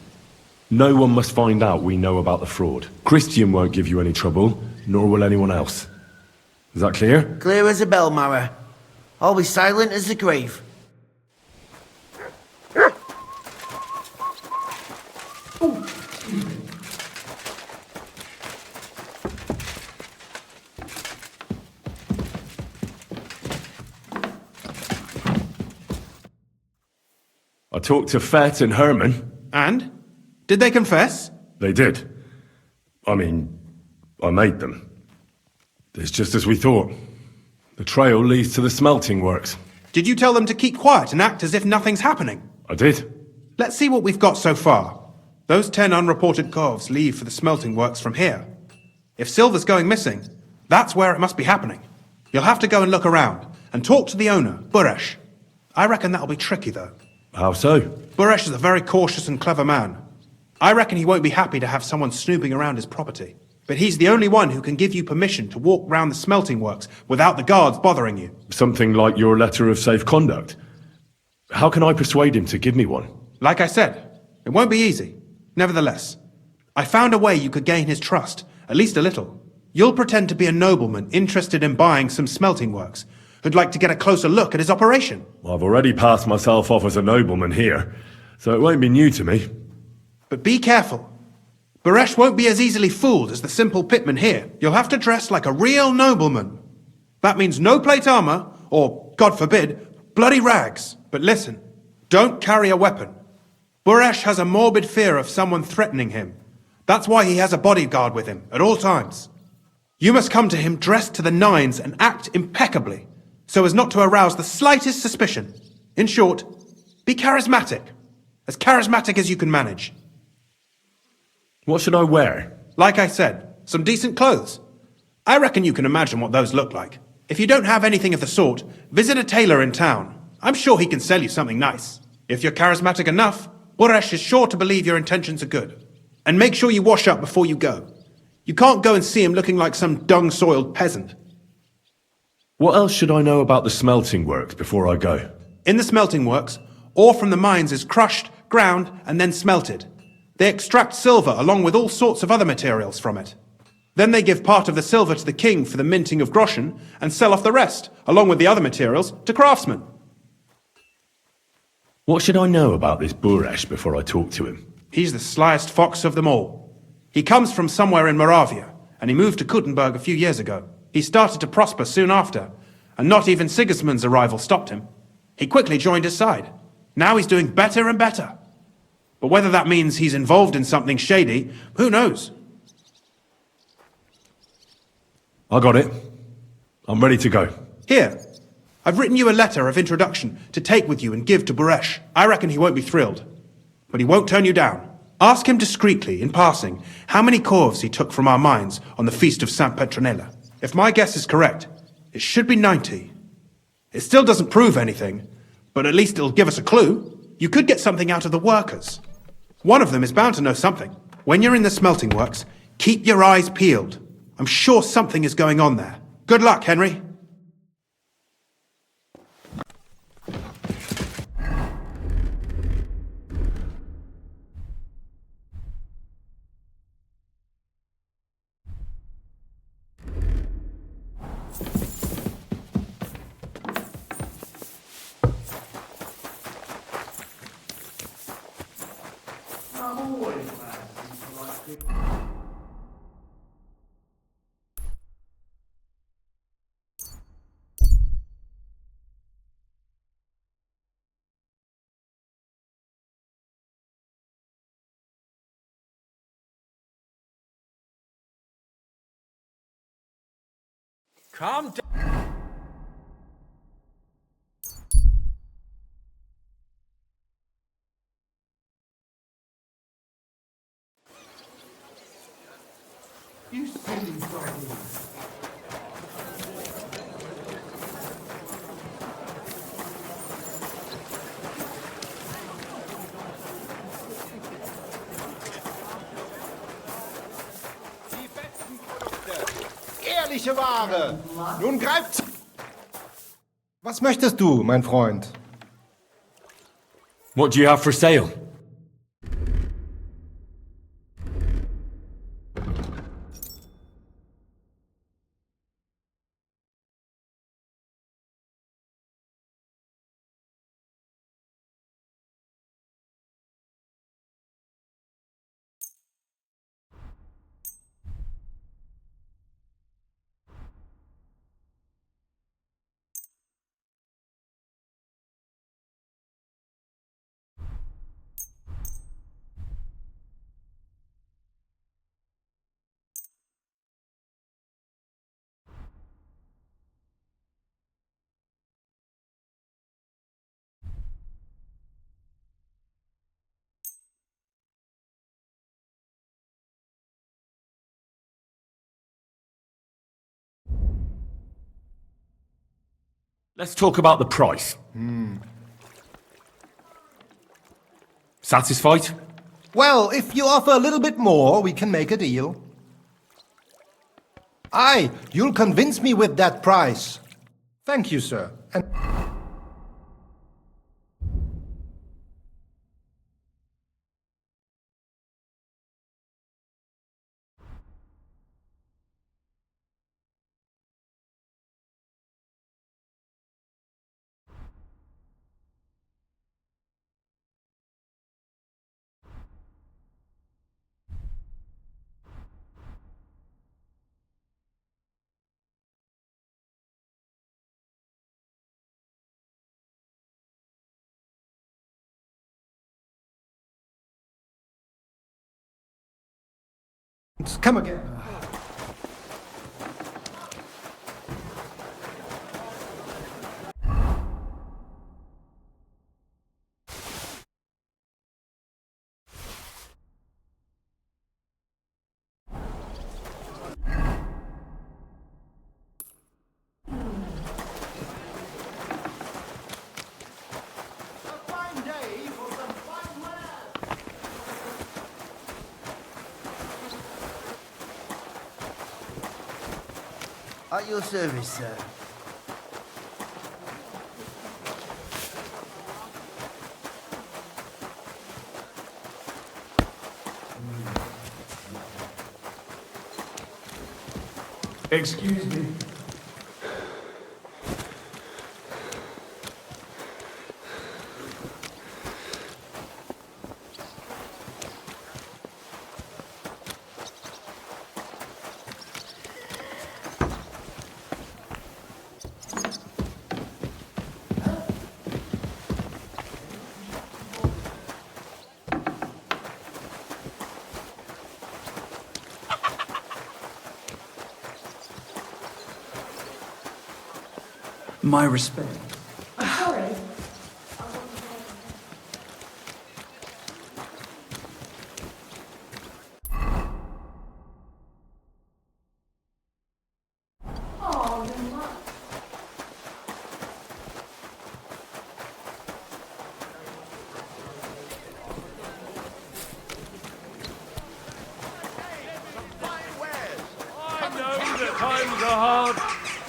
No one must find out we know about the fraud. Christian won't give you any trouble, nor will anyone else. Is that clear? Clear as a bell, Mara. Always silent as the grave. I talked to Fett and Herman. And? Did they confess? They did. I mean, I made them. It's just as we thought. The trail leads to the smelting works. Did you tell them to keep quiet and act as if nothing's happening? I did. Let's see what we've got so far. Those 10 unreported corves leave for the smelting works from here. If silver's going missing, that's where it must be happening. You'll have to go and look around, and talk to the owner, Buresh. I reckon that'll be tricky, though. How so? Buresh is a very cautious and clever man. I reckon he won't be happy to have someone snooping around his property. But he's the only one who can give you permission to walk round the smelting works without the guards bothering you. Something like your letter of safe conduct. How can I persuade him to give me one? Like I said, it won't be easy. Nevertheless, I found a way you could gain his trust, at least a little. You'll pretend to be a nobleman interested in buying some smelting works, who'd like to get a closer look at his operation. I've already passed myself off as a nobleman here, so it won't be new to me. But be careful. Buresh won't be as easily fooled as the simple pitman here. You'll have to dress like a real nobleman. That means no plate armor, or, God forbid, bloody rags. But listen, don't carry a weapon. Buresh has a morbid fear of someone threatening him. That's why he has a bodyguard with him at all times. You must come to him dressed to the nines and act impeccably, so as not to arouse the slightest suspicion. In short, be charismatic. As charismatic as you can manage. What should I wear? Like I said, some decent clothes. I reckon you can imagine what those look like. If you don't have anything of the sort, visit a tailor in town. I'm sure he can sell you something nice. If you're charismatic enough, Buresh is sure to believe your intentions are good. And make sure you wash up before you go. You can't go and see him looking like some dung-soiled peasant. What else should I know about the smelting works before I go? In the smelting works, ore from the mines is crushed, ground, and then smelted. They extract silver along with all sorts of other materials from it. Then they give part of the silver to the king for the minting of groschen and sell off the rest, along with the other materials, to craftsmen. What should I know about this Buresh before I talk to him? He's the slyest fox of them all. He comes from somewhere in Moravia, and he moved to Kuttenberg a few years ago. He started to prosper soon after, and not even Sigismund's arrival stopped him. He quickly joined his side. Now he's doing better and better. But whether that means he's involved in something shady, who knows? I got it. I'm ready to go. Here, I've written you a letter of introduction to take with you and give to Buresh. I reckon he won't be thrilled, but he won't turn you down. Ask him discreetly, in passing, how many corves he took from our mines on the feast of Saint Petronella. If my guess is correct, it should be 90. It still doesn't prove anything, but at least it'll give us a clue. You could get something out of the workers. One of them is bound to know something. When you're in the smelting works, keep your eyes peeled. I'm sure something is going on there. Good luck, Henry. Calm down. You silly doggy. Ehrliche Ware! Nun greift... Was möchtest du, mein Freund? What do you have for sale? Let's talk about the price. Satisfied? Well, if you offer a little bit more, we can make a deal. Aye, you'll convince me with that price. Thank you, sir. And come again. At your service, sir. Excuse me. My respect. Sorry. I know that times are hard,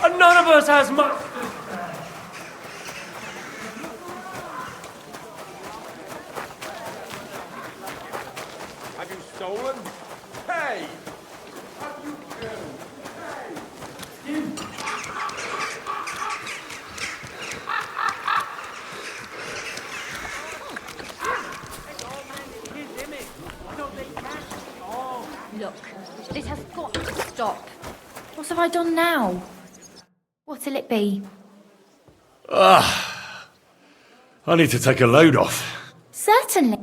and none of us has much. Have you stolen? Hey! Have you killed? Hey! Look, this has got to stop. What have I done now? What'll it be? I need to take a load off. Certainly.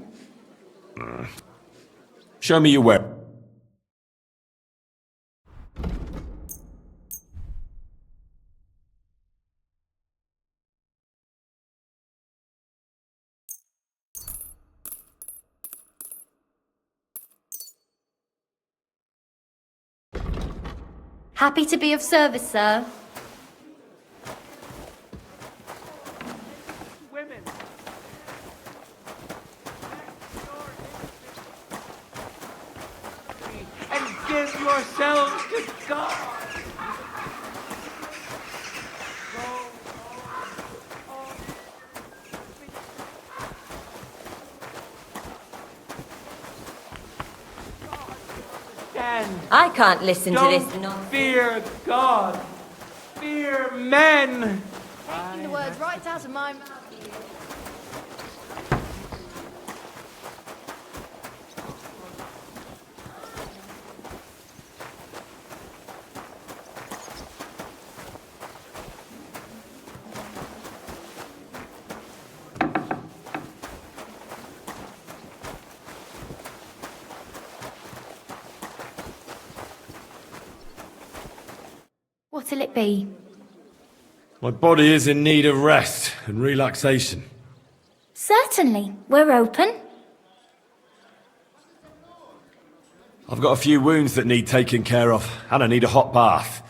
Show me your weapon. Happy to be of service, sir. And give yourselves to God. I can't listen to this. Don't fear God. Fear men. Taking the words right out of my mouth. What'll it be? My body is in need of rest and relaxation. Certainly. We're open. I've got a few wounds that need taking care of, and I need a hot bath.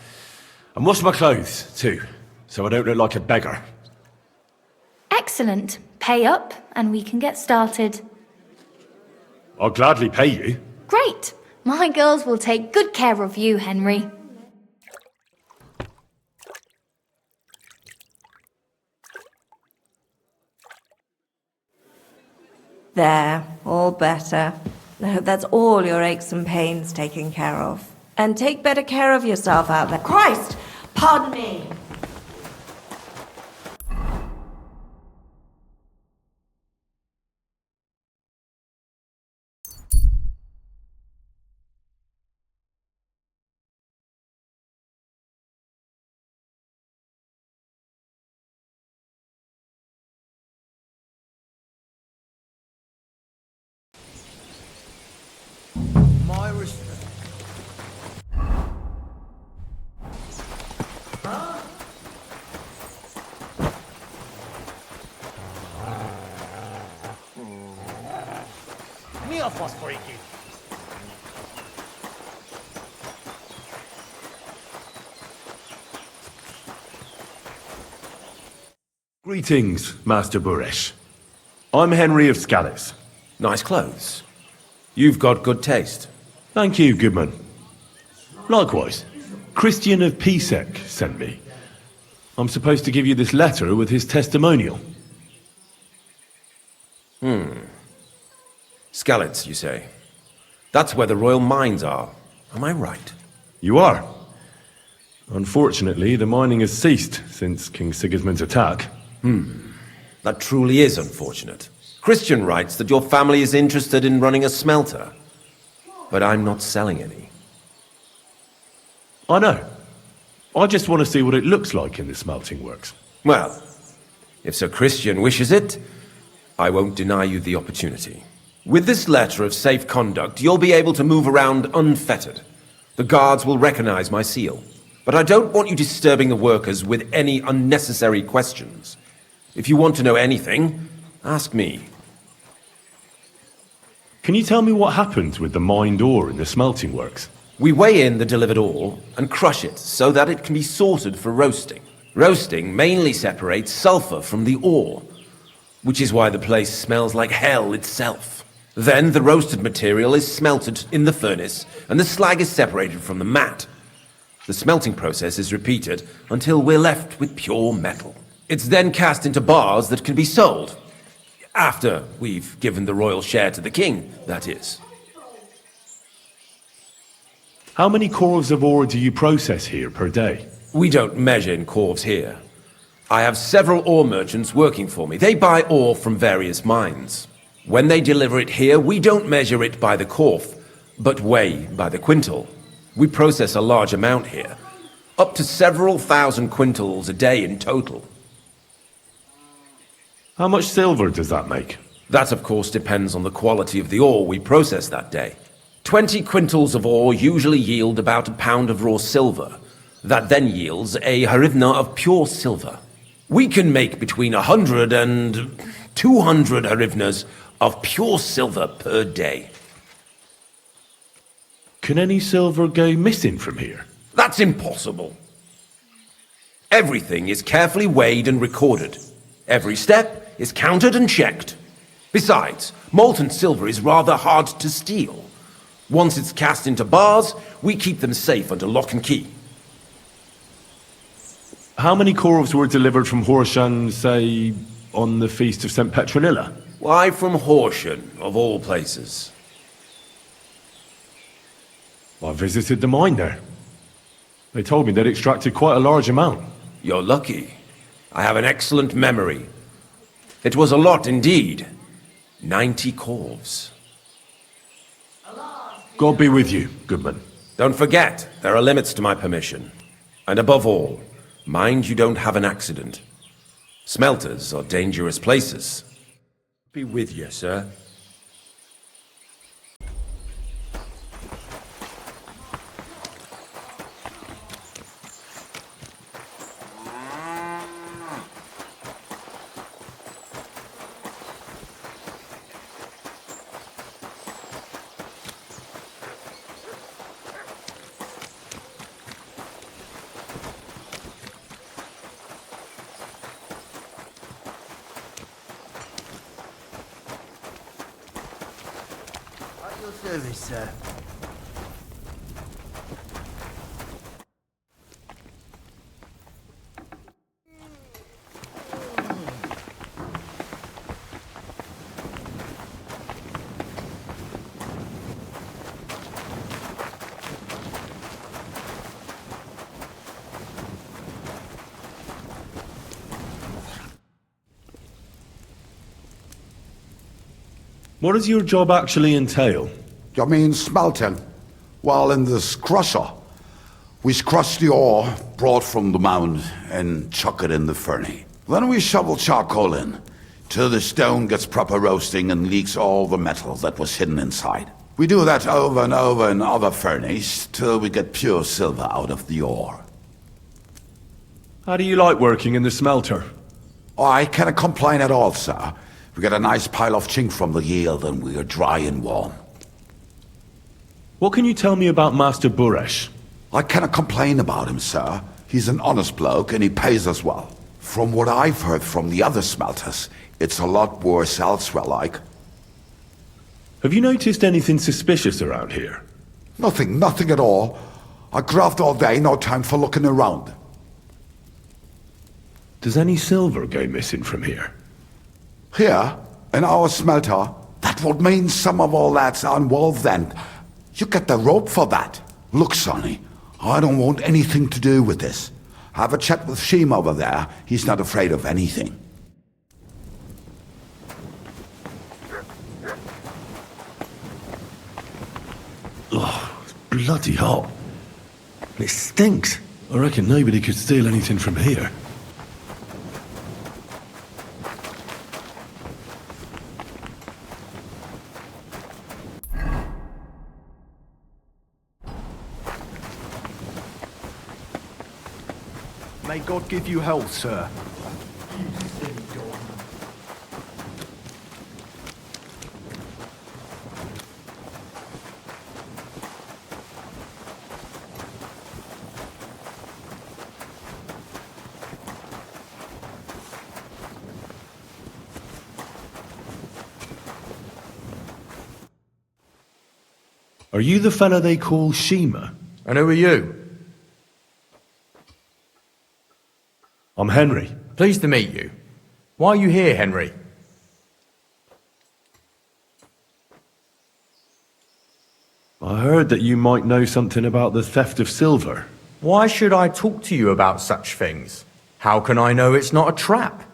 And wash my clothes, too, so I don't look like a beggar. Excellent. Pay up, and we can get started. I'll gladly pay you. Great. My girls will take good care of you, Henry. There, all better. I hope that's all your aches and pains taken care of. And take better care of yourself out there. Christ! Pardon me! My respect. Mia fosforiki. Greetings, Master Buresh. I'm Henry of Scallis. Nice clothes. You've got good taste. Thank you, Goodman. Likewise, Christian of Pisek sent me. I'm supposed to give you this letter with his testimonial. Skalitz, you say? That's where the royal mines are. Am I right? You are. Unfortunately, the mining has ceased since King Sigismund's attack. That truly is unfortunate. Christian writes that your family is interested in running a smelter. But I'm not selling any. I know. I just want to see what it looks like in the smelting works. Well, if Sir Christian wishes it, I won't deny you the opportunity. With this letter of safe conduct, you'll be able to move around unfettered. The guards will recognize my seal. But I don't want you disturbing the workers with any unnecessary questions. If you want to know anything, ask me. Can you tell me what happens with the mined ore in the smelting works? We weigh in the delivered ore and crush it so that it can be sorted for roasting. Roasting mainly separates sulfur from the ore, which is why the place smells like hell itself. Then the roasted material is smelted in the furnace and the slag is separated from the matte. The smelting process is repeated until we're left with pure metal. It's then cast into bars that can be sold. After we've given the royal share to the king, that is. How many corves of ore do you process here per day? We don't measure in corves here. I have several ore merchants working for me. They buy ore from various mines. When they deliver it here, we don't measure it by the corf, but weigh by the quintal. We process a large amount here, up to several thousand quintals a day in total. How much silver does that make? That, of course, depends on the quality of the ore we process that day. 20 quintals of ore usually yield about a pound of raw silver. That then yields a hryvnia of pure silver. We can make between 100 and 200 hryvnias of pure silver per day. Can any silver go missing from here? That's impossible. Everything is carefully weighed and recorded. Every step is counted and checked. Besides, molten silver is rather hard to steal. Once it's cast into bars, we keep them safe under lock and key. How many corves were delivered from Horsham, say, on the Feast of St. Petronilla? Why from Horsham, of all places? I visited the mine there. They told me they'd extracted quite a large amount. You're lucky. I have an excellent memory. It was a lot indeed. 90 corves. God be with you, Goodman. Don't forget, there are limits to my permission. And above all, mind you don't have an accident. Smelters are dangerous places. Be with you, sir. Service, sir. What does your job actually entail? You mean smelting? Well, in this crusher, we crush the ore brought from the mound and chuck it in the furnace. Then we shovel charcoal in, till the stone gets proper roasting and leaks all the metal that was hidden inside. We do that over and over in other furnaces, till we get pure silver out of the ore. How do you like working in the smelter? Oh, I cannot complain at all, sir. We get a nice pile of chink from the yield and we are dry and warm. What can you tell me about Master Buresh? I cannot complain about him, sir. He's an honest bloke and he pays us well. From what I've heard from the other smelters, it's a lot worse elsewhere, like. Have you noticed anything suspicious around here? Nothing at all. I graft all day, no time for looking around. Does any silver go missing from here? Here, in our smelter, that would mean some of our lads are involved then. You get the rope for that. Look, Sonny, I don't want anything to do with this. Have a chat with Sheem over there. He's not afraid of anything. Oh, it's bloody hot. It stinks. I reckon nobody could steal anything from here. May God give you health, sir. Are you the fella they call Shima? And who are you? I'm Henry. Pleased to meet you. Why are you here, Henry? I heard that you might know something about the theft of silver. Why should I talk to you about such things? How can I know it's not a trap?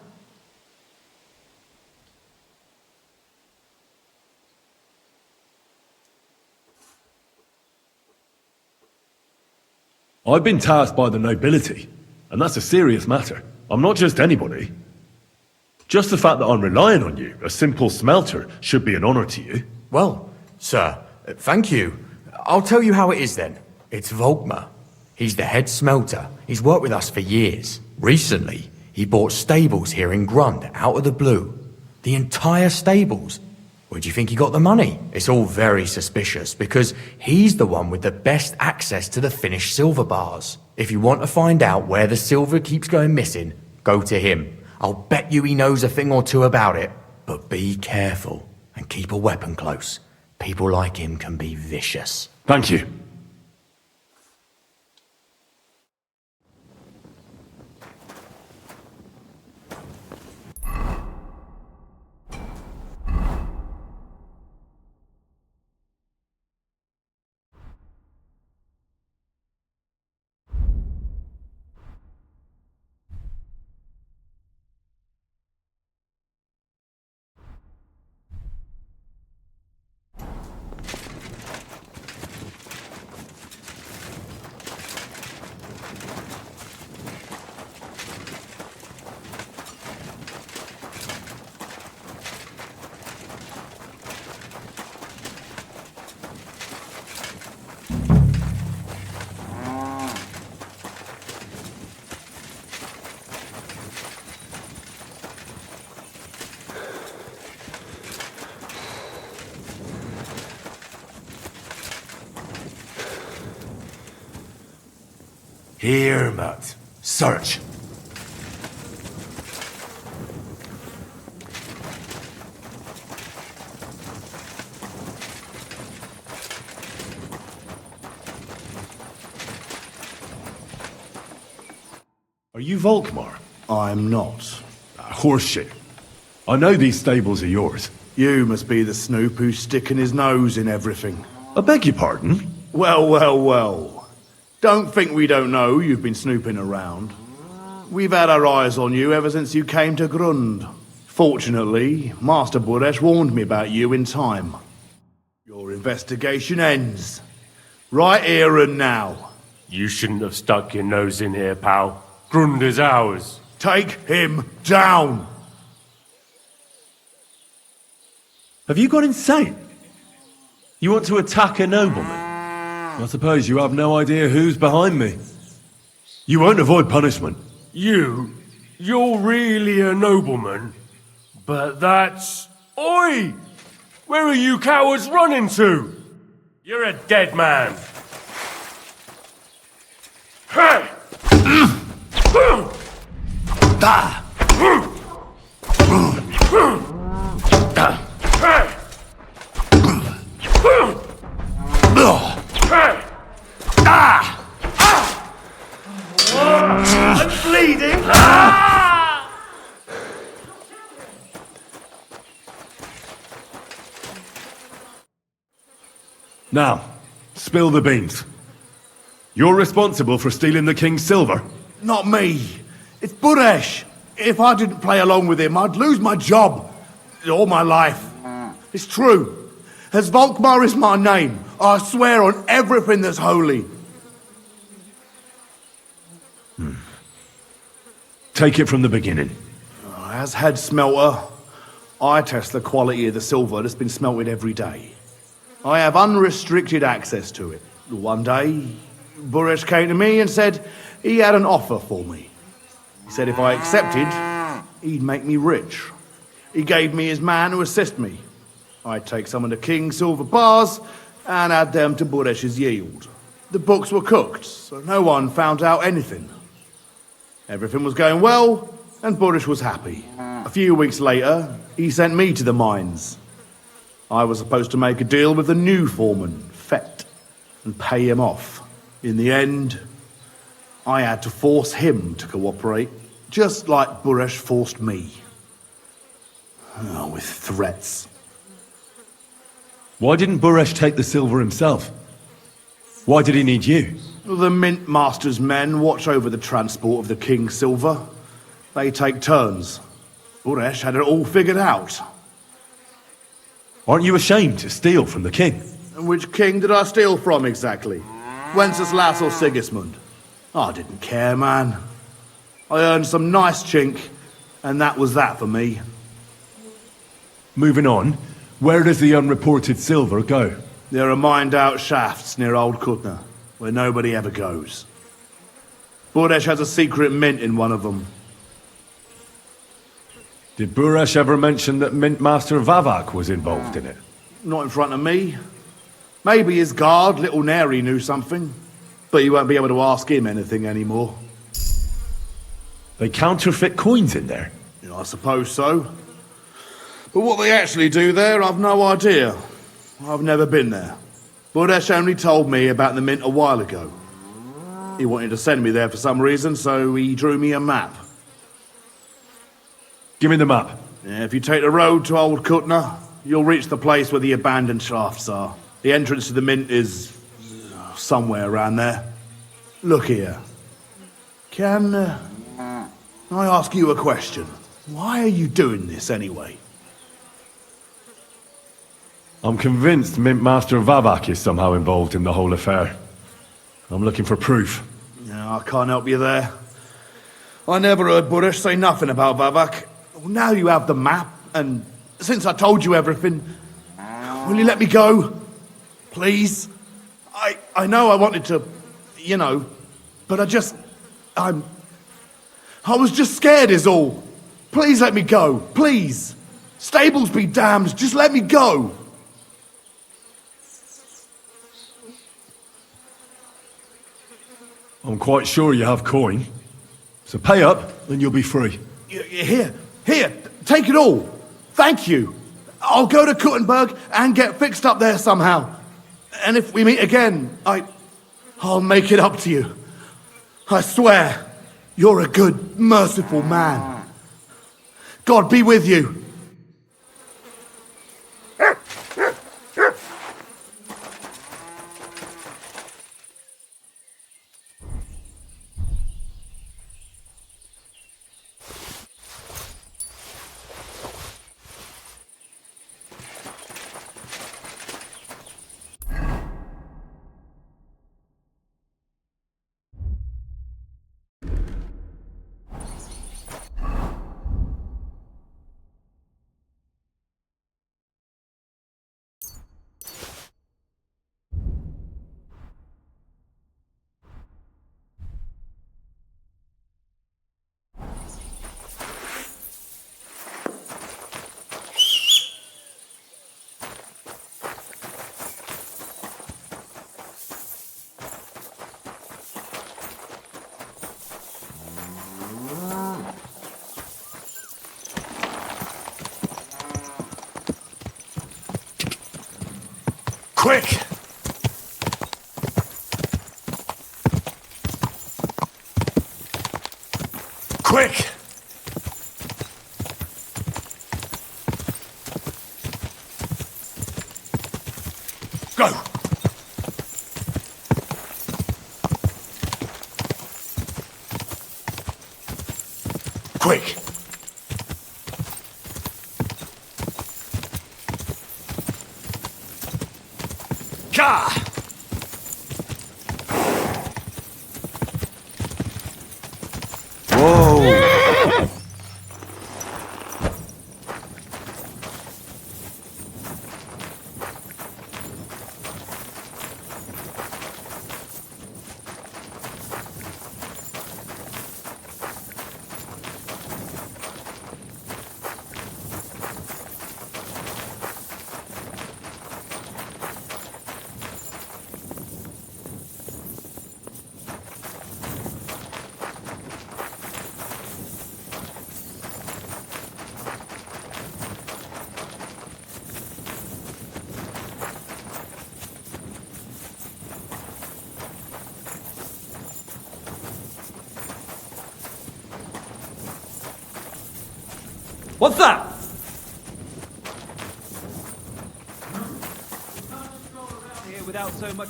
I've been tasked by the nobility, and that's a serious matter. I'm not just anybody. Just the fact that I'm relying on you, a simple smelter, should be an honor to you. Well, sir, thank you. I'll tell you how it is then. It's Volkmar. He's the head smelter. He's worked with us for years. Recently, he bought stables here in Grund out of the blue. The entire stables. Where do you think he got the money? It's all very suspicious, because he's the one with the best access to the finished silver bars. If you want to find out where the silver keeps going missing, go to him. I'll bet you he knows a thing or two about it. But be careful, and keep a weapon close. People like him can be vicious. Thank you. Here, Matt. Search. Are you Volkmar? I'm not. Horseshit. I know these stables are yours. You must be the snoop who's sticking his nose in everything. I beg your pardon? Well, well, well. Don't think we don't know you've been snooping around. We've had our eyes on you ever since you came to Grund. Fortunately, Master Buresh warned me about you in time. Your investigation ends. Right here and now. You shouldn't have stuck your nose in here, pal. Grund is ours. Take him down! Have you gone insane? You want to attack a nobleman? I suppose you have no idea who's behind me. You won't avoid punishment. You're really a nobleman? But that's... Oi! Where are you cowards running to? You're a dead man. Hey! I'm bleeding! Now, spill the beans. You're responsible for stealing the king's silver. Not me. It's Buresh. If I didn't play along with him, I'd lose my job. All my life. It's true. As Volkmar is my name, I swear on everything that's holy. Take it from the beginning. As head smelter, I test the quality of the silver that's been smelted every day. I have unrestricted access to it. One day, Buresh came to me and said he had an offer for me. He said if I accepted, he'd make me rich. He gave me his man to assist me. I'd take some of the king's silver bars and add them to Buresh's yield. The books were cooked, so no one found out anything. Everything was going well, and Buresh was happy. A few weeks later, he sent me to the mines. I was supposed to make a deal with the new foreman, Fett, and pay him off. In the end, I had to force him to cooperate, just like Buresh forced me. With threats. Why didn't Buresh take the silver himself? Why did he need you? The Mint Master's men watch over the transport of the king's silver. They take turns. Buresh had it all figured out. Aren't you ashamed to steal from the king? And which king did I steal from exactly? Wenceslas or Sigismund? I didn't care, man. I earned some nice chink, and that was that for me. Moving on, where does the unreported silver go? There are mined-out shafts near Old Kutna, where nobody ever goes. Buresh has a secret mint in one of them. Did Buresh ever mention that Mint Master Vavak was involved in it? Not in front of me. Maybe his guard, Little Neri, knew something. But you won't be able to ask him anything anymore. They counterfeit coins in there? Yeah, I suppose so. But what they actually do there, I've no idea. I've never been there. Buresh only told me about the mint a while ago. He wanted to send me there for some reason, so he drew me a map. Give me the map. Yeah, if you take the road to Old Kutna, you'll reach the place where the abandoned shafts are. The entrance to the mint is somewhere around there. Look here. Can I ask you a question? Why are you doing this anyway? I'm convinced Mint Master Vavak is somehow involved in the whole affair. I'm looking for proof. Yeah, I can't help you there. I never heard Buresh say nothing about Vavak. Well, now you have the map, and since I told you everything, will you let me go? Please? I know I wanted to, you know, but I was just scared is all. Please let me go, please. Stables be damned, just let me go. I'm quite sure you have coin. So pay up, and you'll be free. Here, take it all. Thank you. I'll go to Kuttenberg and get fixed up there somehow. And if we meet again, I'll make it up to you. I swear, you're a good, merciful man. God be with you. Quick! Quick! Go! Quick! Ka! Whoa! What's that? Here without so much.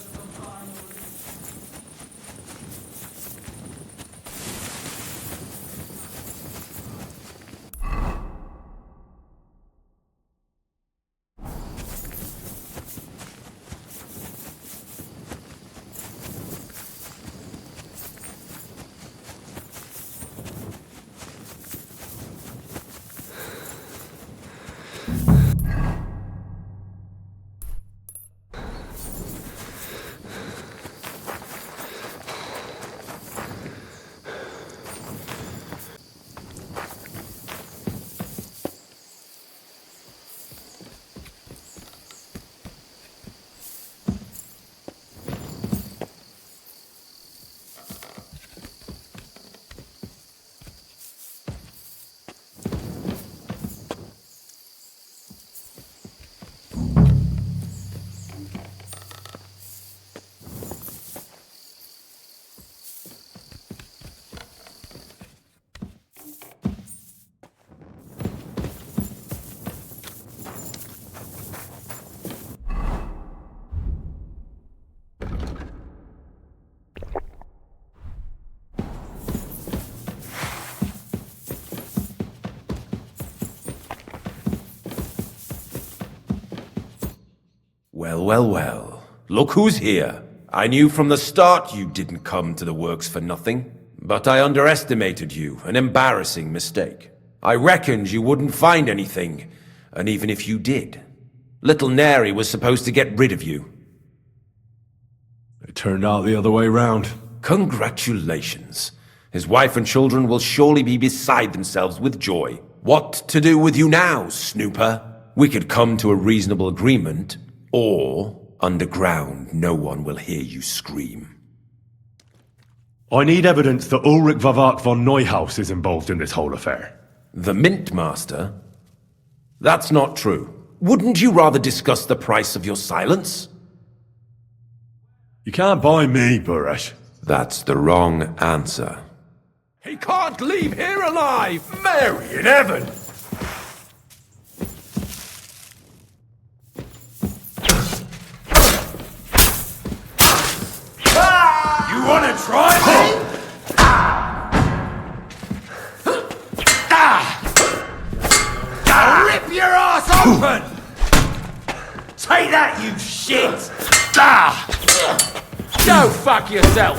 Well, well, well. Look who's here. I knew from the start you didn't come to the works for nothing. But I underestimated you, an embarrassing mistake. I reckoned you wouldn't find anything, and even if you did, little Neri was supposed to get rid of you. It turned out the other way round. Congratulations. His wife and children will surely be beside themselves with joy. What to do with you now, snooper? We could come to a reasonable agreement, or underground no one will hear you scream. I need evidence that Ulrich Vavak von Neuhaus is involved in this whole affair. The Mint Master? That's not true. Wouldn't you rather discuss the price of your silence? You can't buy me, Burresh. That's the wrong answer. He can't leave here alive! Mary in heaven! You wanna try me? I'll rip your ass open! Take that, you shit! Go fuck yourself!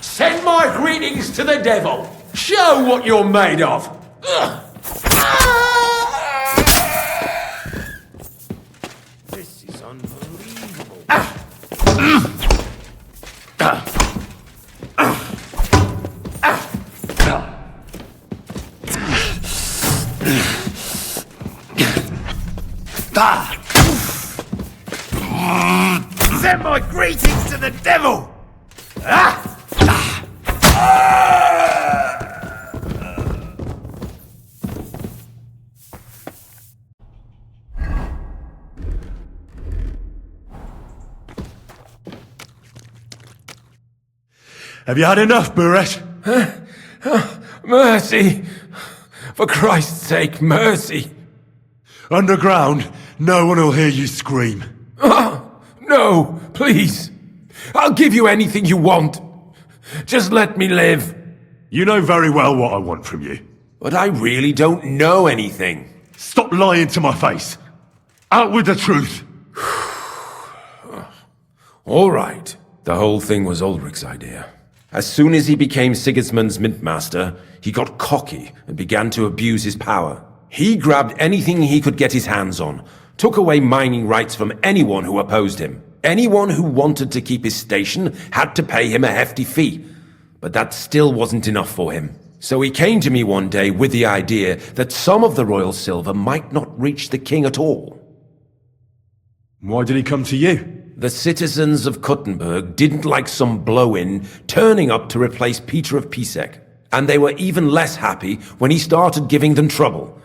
Send my greetings to the devil. Show what you're made of. This is unbelievable. Send my greetings to the devil. Have you had enough, Burresh? Mercy. For Christ's sake, mercy. Underground, no one will hear you scream. No, please. I'll give you anything you want. Just let me live. You know very well what I want from you. But I really don't know anything. Stop lying to my face. Out with the truth. All right. The whole thing was Ulrich's idea. As soon as he became Sigismund's Mint Master, he got cocky and began to abuse his power. He grabbed anything he could get his hands on, took away mining rights from anyone who opposed him. Anyone who wanted to keep his station had to pay him a hefty fee. But that still wasn't enough for him. So he came to me one day with the idea that some of the royal silver might not reach the king at all. Why did he come to you? The citizens of Kuttenberg didn't like some blow-in turning up to replace Peter of Pisek. And they were even less happy when he started giving them trouble.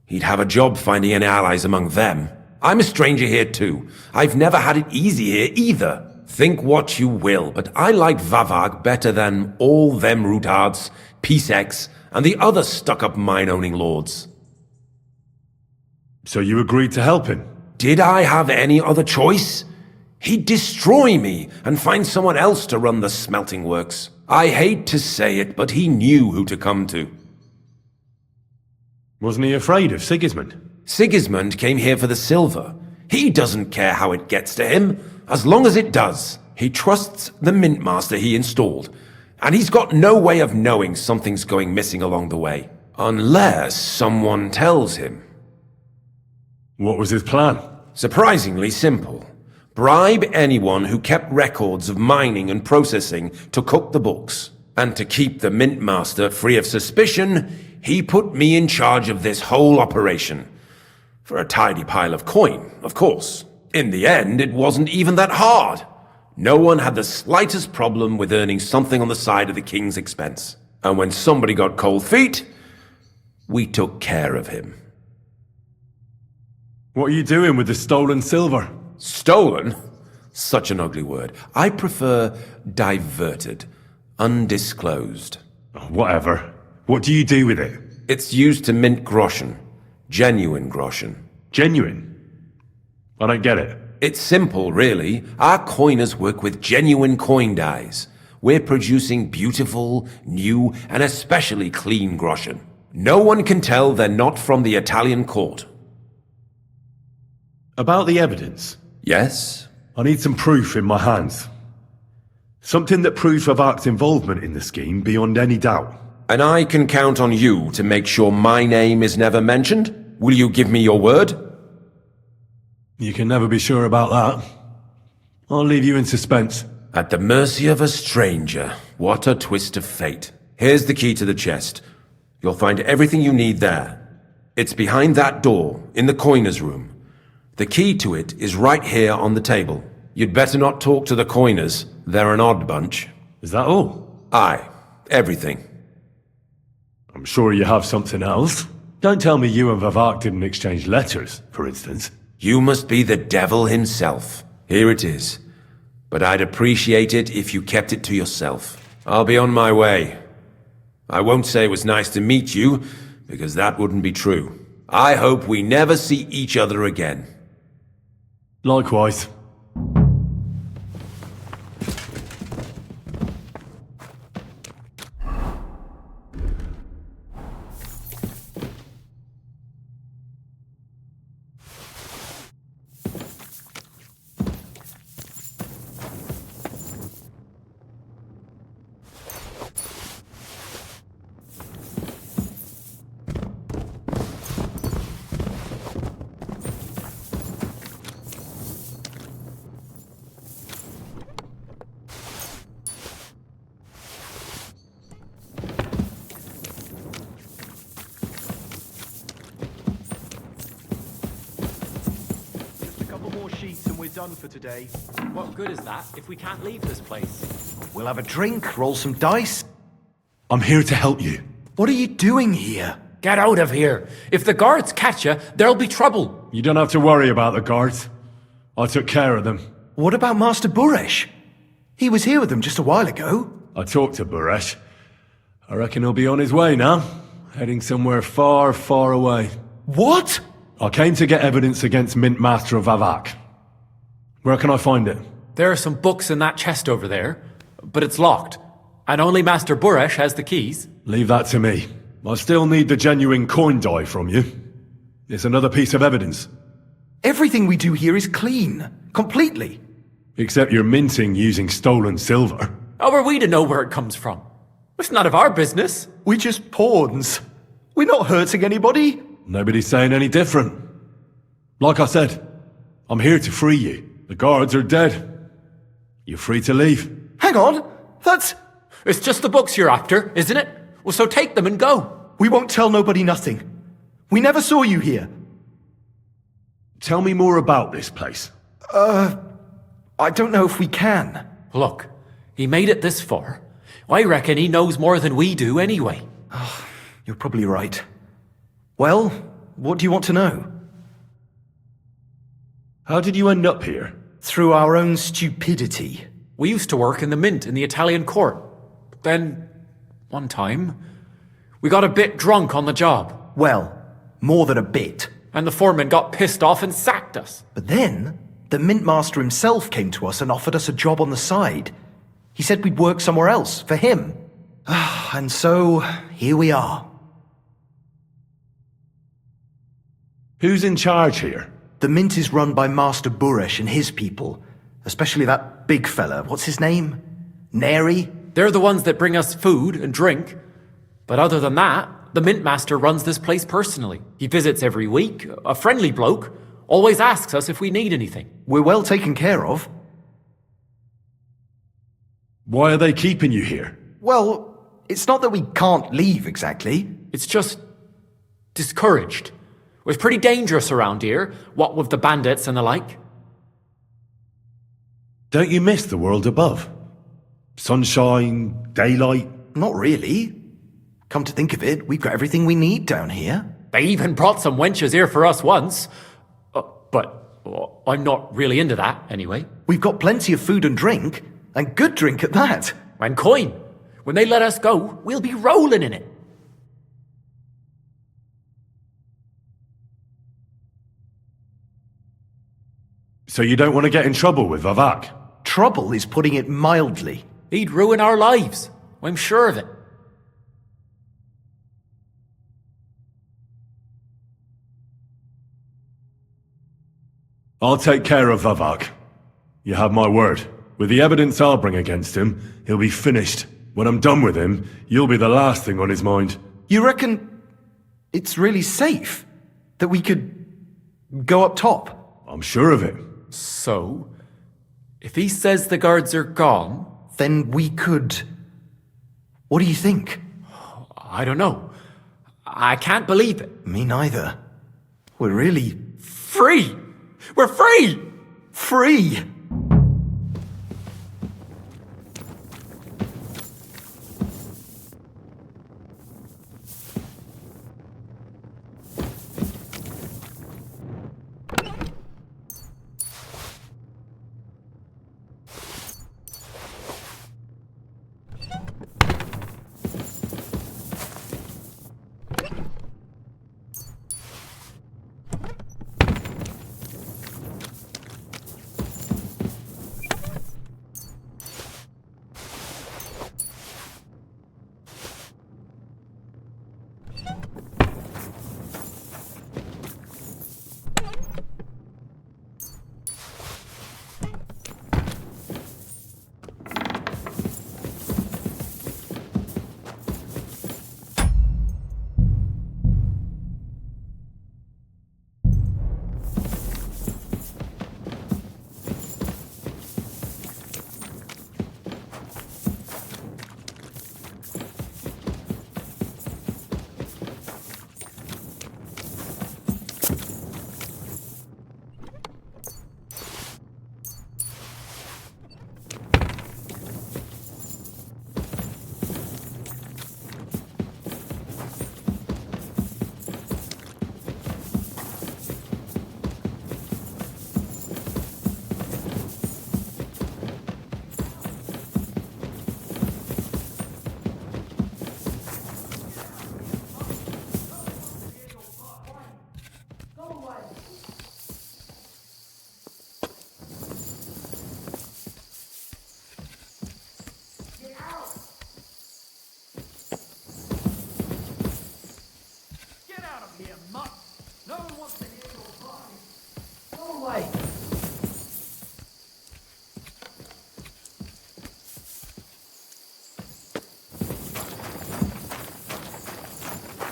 He'd have a job finding any allies among them. I'm a stranger here too. I've never had it easy here either. Think what you will, but I like Vavag better than all them Rutards, Piseks, and the other stuck-up mine-owning lords. So you agreed to help him? Did I have any other choice? He'd destroy me and find someone else to run the smelting works. I hate to say it, but he knew who to come to. Wasn't he afraid of Sigismund? Sigismund came here for the silver. He doesn't care how it gets to him, as long as it does. He trusts the Mint Master he installed, and he's got no way of knowing something's going missing along the way. Unless someone tells him. What was his plan? Surprisingly simple. Bribe anyone who kept records of mining and processing to cook the books. And to keep the Mint Master free of suspicion, he put me in charge of this whole operation. For a tidy pile of coin, of course. In the end, it wasn't even that hard. No one had the slightest problem with earning something on the side of the king's expense. And when somebody got cold feet, we took care of him. What are you doing with the stolen silver? Stolen? Such an ugly word. I prefer diverted, undisclosed. Whatever. What do you do with it? It's used to mint groschen. Genuine groschen. Genuine? I don't get it. It's simple, really. Our coiners work with genuine coin dies. We're producing beautiful, new, and especially clean groschen. No one can tell they're not from the Italian court. About the evidence? Yes? I need some proof in my hands. Something that proves Vavak's involvement in the scheme beyond any doubt. And I can count on you to make sure my name is never mentioned? Will you give me your word? You can never be sure about that. I'll leave you in suspense. At the mercy of a stranger. What a twist of fate. Here's the key to the chest. You'll find everything you need there. It's behind that door, in the coiner's room. The key to it is right here on the table. You'd better not talk to the coiners. They're an odd bunch. Is that all? Aye. Everything. I'm sure you have something else. Don't tell me you and Vavak didn't exchange letters, for instance. You must be the devil himself. Here it is. But I'd appreciate it if you kept it to yourself. I'll be on my way. I won't say it was nice to meet you, because that wouldn't be true. I hope we never see each other again. Likewise. Done for today. What good is that if we can't leave this place? We'll have a drink, roll some dice. I'm here to help you. What are you doing here? Get out of here. If the guards catch you, there'll be trouble. You don't have to worry about the guards. I took care of them. What about Master Buresh? He was here with them just a while ago. I talked to Buresh. I reckon he'll be on his way now. Heading somewhere far, far away. What? I came to get evidence against Mint Master of Vavak. Where can I find it? There are some books in that chest over there, but it's locked. And only Master Buresh has the keys. Leave that to me. I still need the genuine coin die from you. It's another piece of evidence. Everything we do here is clean. Completely. Except you're minting using stolen silver. How are we to know where it comes from? It's none of our business. We're just pawns. We're not hurting anybody. Nobody's saying any different. Like I said, I'm here to free you. The guards are dead. You're free to leave. Hang on. That's... It's just the books you're after, isn't it? Well, so take them and go. We won't tell nobody nothing. We never saw you here. Tell me more about this place. I don't know if we can. Look, he made it this far. I reckon he knows more than we do anyway. You're probably right. Well, what do you want to know? How did you end up here? Through our own stupidity. We used to work in the mint in the Italian court. Then, one time, we got a bit drunk on the job. Well, more than a bit. And the foreman got pissed off and sacked us. But then, the mint master himself came to us and offered us a job on the side. He said we'd work somewhere else, for him. And so, here we are. Who's in charge here? The mint is run by Master Buresh and his people. Especially that big fella. What's his name? Neri? They're the ones that bring us food and drink. But other than that, the mint master runs this place personally. He visits every week, a friendly bloke, always asks us if we need anything. We're well taken care of. Why are they keeping you here? Well, it's not that we can't leave exactly. It's just discouraged. It's pretty dangerous around here, what with the bandits and the like. Don't you miss the world above? Sunshine, daylight? Not really. Come to think of it, we've got everything we need down here. They even brought some wenches here for us once. But I'm not really into that, anyway. We've got plenty of food and drink, and good drink at that. And coin. When they let us go, we'll be rolling in it. So you don't want to get in trouble with Vavak? Trouble is putting it mildly. He'd ruin our lives. I'm sure of it. I'll take care of Vavak. You have my word. With the evidence I'll bring against him, he'll be finished. When I'm done with him, you'll be the last thing on his mind. You reckon it's really safe? That we could go up top? I'm sure of it. So, if he says the guards are gone... Then we could... What do you think? I don't know. I can't believe it. Me neither. We're really... Free! We're free! Free!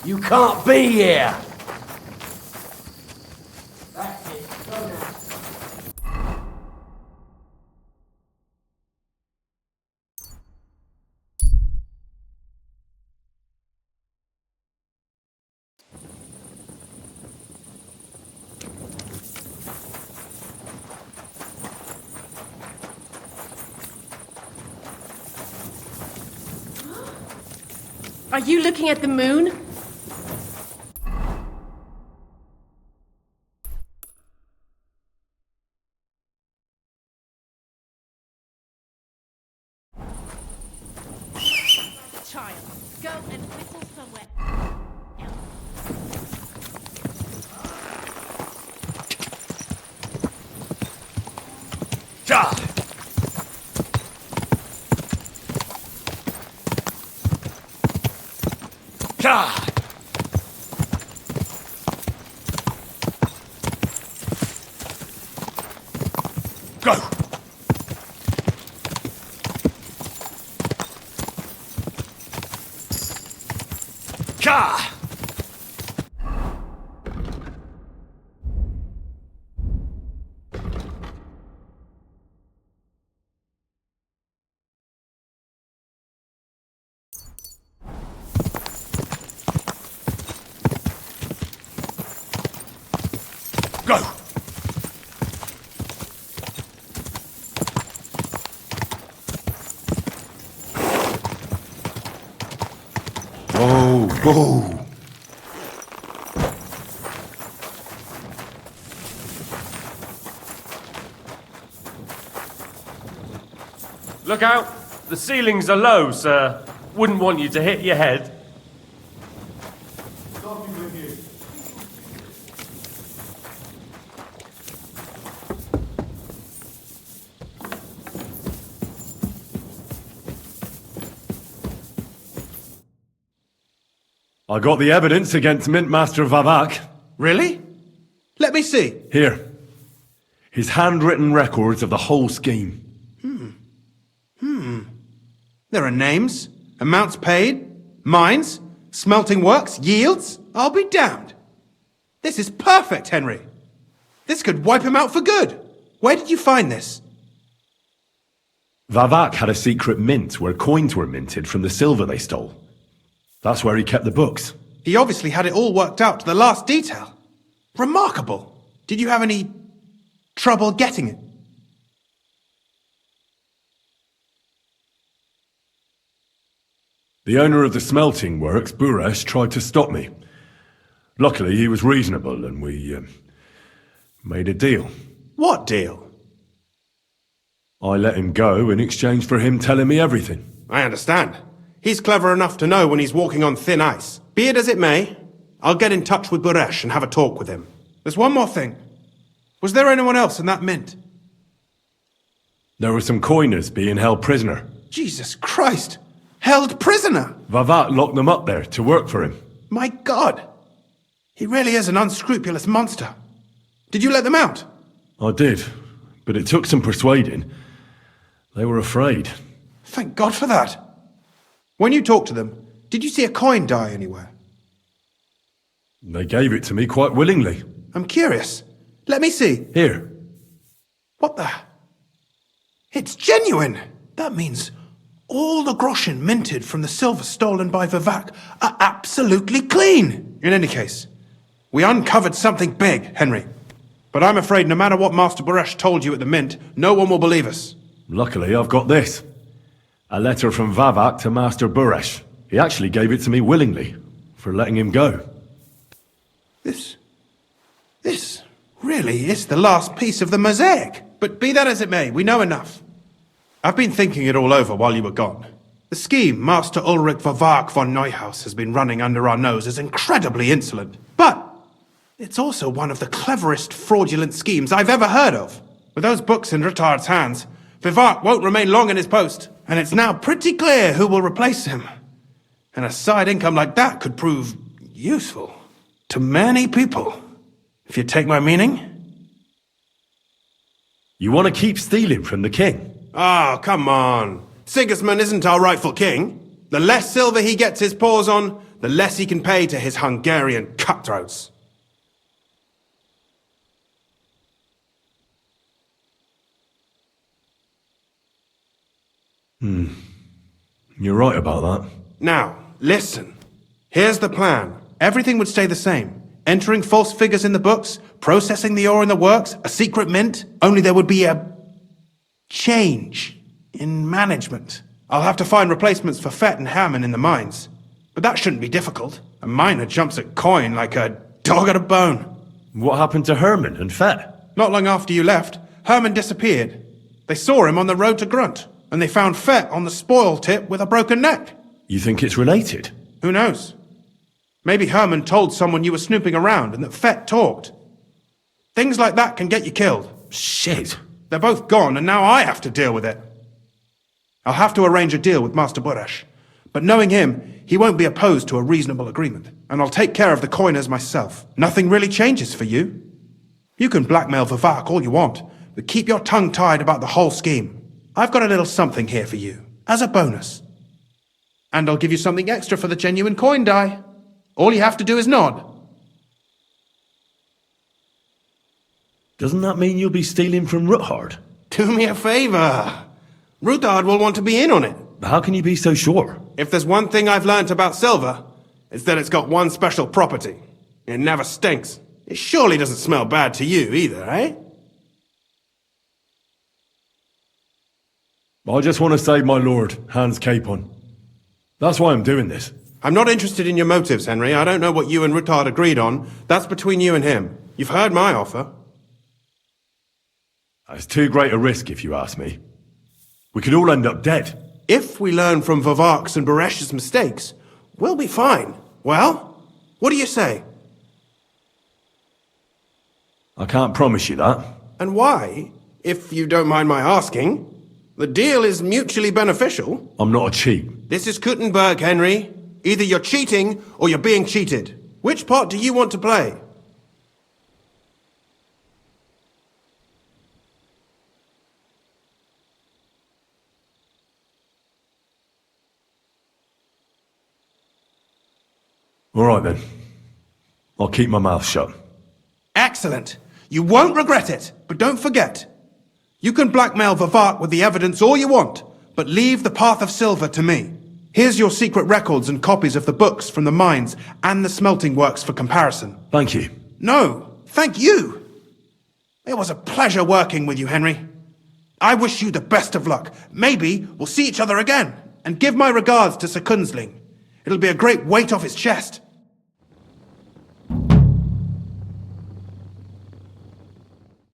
You can't be here! Are you looking at the moon? Child, go and whistle somewhere. Ja! Ja! Go! Ja! Go! Go, go! Look out! The ceilings are low, sir. Wouldn't want you to hit your head. I got the evidence against Mintmaster Vavak. Really? Let me see. Here. His handwritten records of the whole scheme. There are names, amounts paid, mines, smelting works, yields. I'll be damned. This is perfect, Henry. This could wipe him out for good. Where did you find this? Vavak had a secret mint where coins were minted from the silver they stole. That's where he kept the books. He obviously had it all worked out to the last detail. Remarkable. Did you have any trouble getting it? The owner of the smelting works, Buresh, tried to stop me. Luckily, he was reasonable and we made a deal. What deal? I let him go in exchange for him telling me everything. I understand. He's clever enough to know when he's walking on thin ice. Be it as it may, I'll get in touch with Buresh and have a talk with him. There's one more thing. Was there anyone else in that mint? There were some coiners being held prisoner. Jesus Christ! Held prisoner! Vavak locked them up there to work for him. My God! He really is an unscrupulous monster. Did you let them out? I did, but it took some persuading. They were afraid. Thank God for that. When you talked to them, did you see a coin die anywhere? They gave it to me quite willingly. I'm curious. Let me see. Here. What the? It's genuine! That means all the groschen minted from the silver stolen by Vavak are absolutely clean! In any case, we uncovered something big, Henry. But I'm afraid no matter what Master Buresh told you at the mint, no one will believe us. Luckily, I've got this. A letter from Vavak to Master Buresh. He actually gave it to me willingly, for letting him go. This really is the last piece of the mosaic. But be that as it may, we know enough. I've been thinking it all over while you were gone. The scheme Master Ulrich Vavak von Neuhaus has been running under our nose is incredibly insolent. But it's also one of the cleverest fraudulent schemes I've ever heard of. With those books in Rittard's hands, Vavak won't remain long in his post, and it's now pretty clear who will replace him. And a side income like that could prove useful to many people, if you take my meaning. You want to keep stealing from the king? Oh, come on. Sigismund isn't our rightful king. The less silver he gets his paws on, the less he can pay to his Hungarian cutthroats. You're right about that. Now, listen. Here's the plan. Everything would stay the same. Entering false figures in the books, processing the ore in the works, a secret mint, only there would be a change in management. I'll have to find replacements for Fett and Hammond in the mines. But that shouldn't be difficult. A miner jumps at coin like a dog at a bone. What happened to Herman and Fett? Not long after you left, Herman disappeared. They saw him on the road to Grunt, and they found Fett on the spoil tip with a broken neck. You think it's related? Who knows? Maybe Herman told someone you were snooping around and that Fett talked. Things like that can get you killed. Shit. They're both gone, and now I have to deal with it. I'll have to arrange a deal with Master Buresh. But knowing him, he won't be opposed to a reasonable agreement. And I'll take care of the coiners myself. Nothing really changes for you. You can blackmail Vavak all you want, but keep your tongue tied about the whole scheme. I've got a little something here for you, as a bonus. And I'll give you something extra for the genuine coin die. All you have to do is nod. Doesn't that mean you'll be stealing from Ruthard? Do me a favor. Ruthard will want to be in on it. How can you be so sure? If there's one thing I've learnt about silver, it's that it's got one special property. It never stinks. It surely doesn't smell bad to you either, eh? I just want to save my lord, Hans Capon. That's why I'm doing this. I'm not interested in your motives, Henry. I don't know what you and Ruthard agreed on. That's between you and him. You've heard my offer. It's too great a risk, if you ask me. We could all end up dead. If we learn from Vavak's and Buresh's mistakes, we'll be fine. Well, what do you say? I can't promise you that. And why, if you don't mind my asking? The deal is mutually beneficial. I'm not a cheat. This is Kuttenberg, Henry. Either you're cheating or you're being cheated. Which part do you want to play? All right then. I'll keep my mouth shut. Excellent. You won't regret it, but don't forget. You can blackmail Vivart with the evidence all you want, but leave the path of silver to me. Here's your secret records and copies of the books from the mines and the smelting works for comparison. Thank you. No, thank you. It was a pleasure working with you, Henry. I wish you the best of luck. Maybe we'll see each other again. And give my regards to Sir Kunzling. It'll be a great weight off his chest.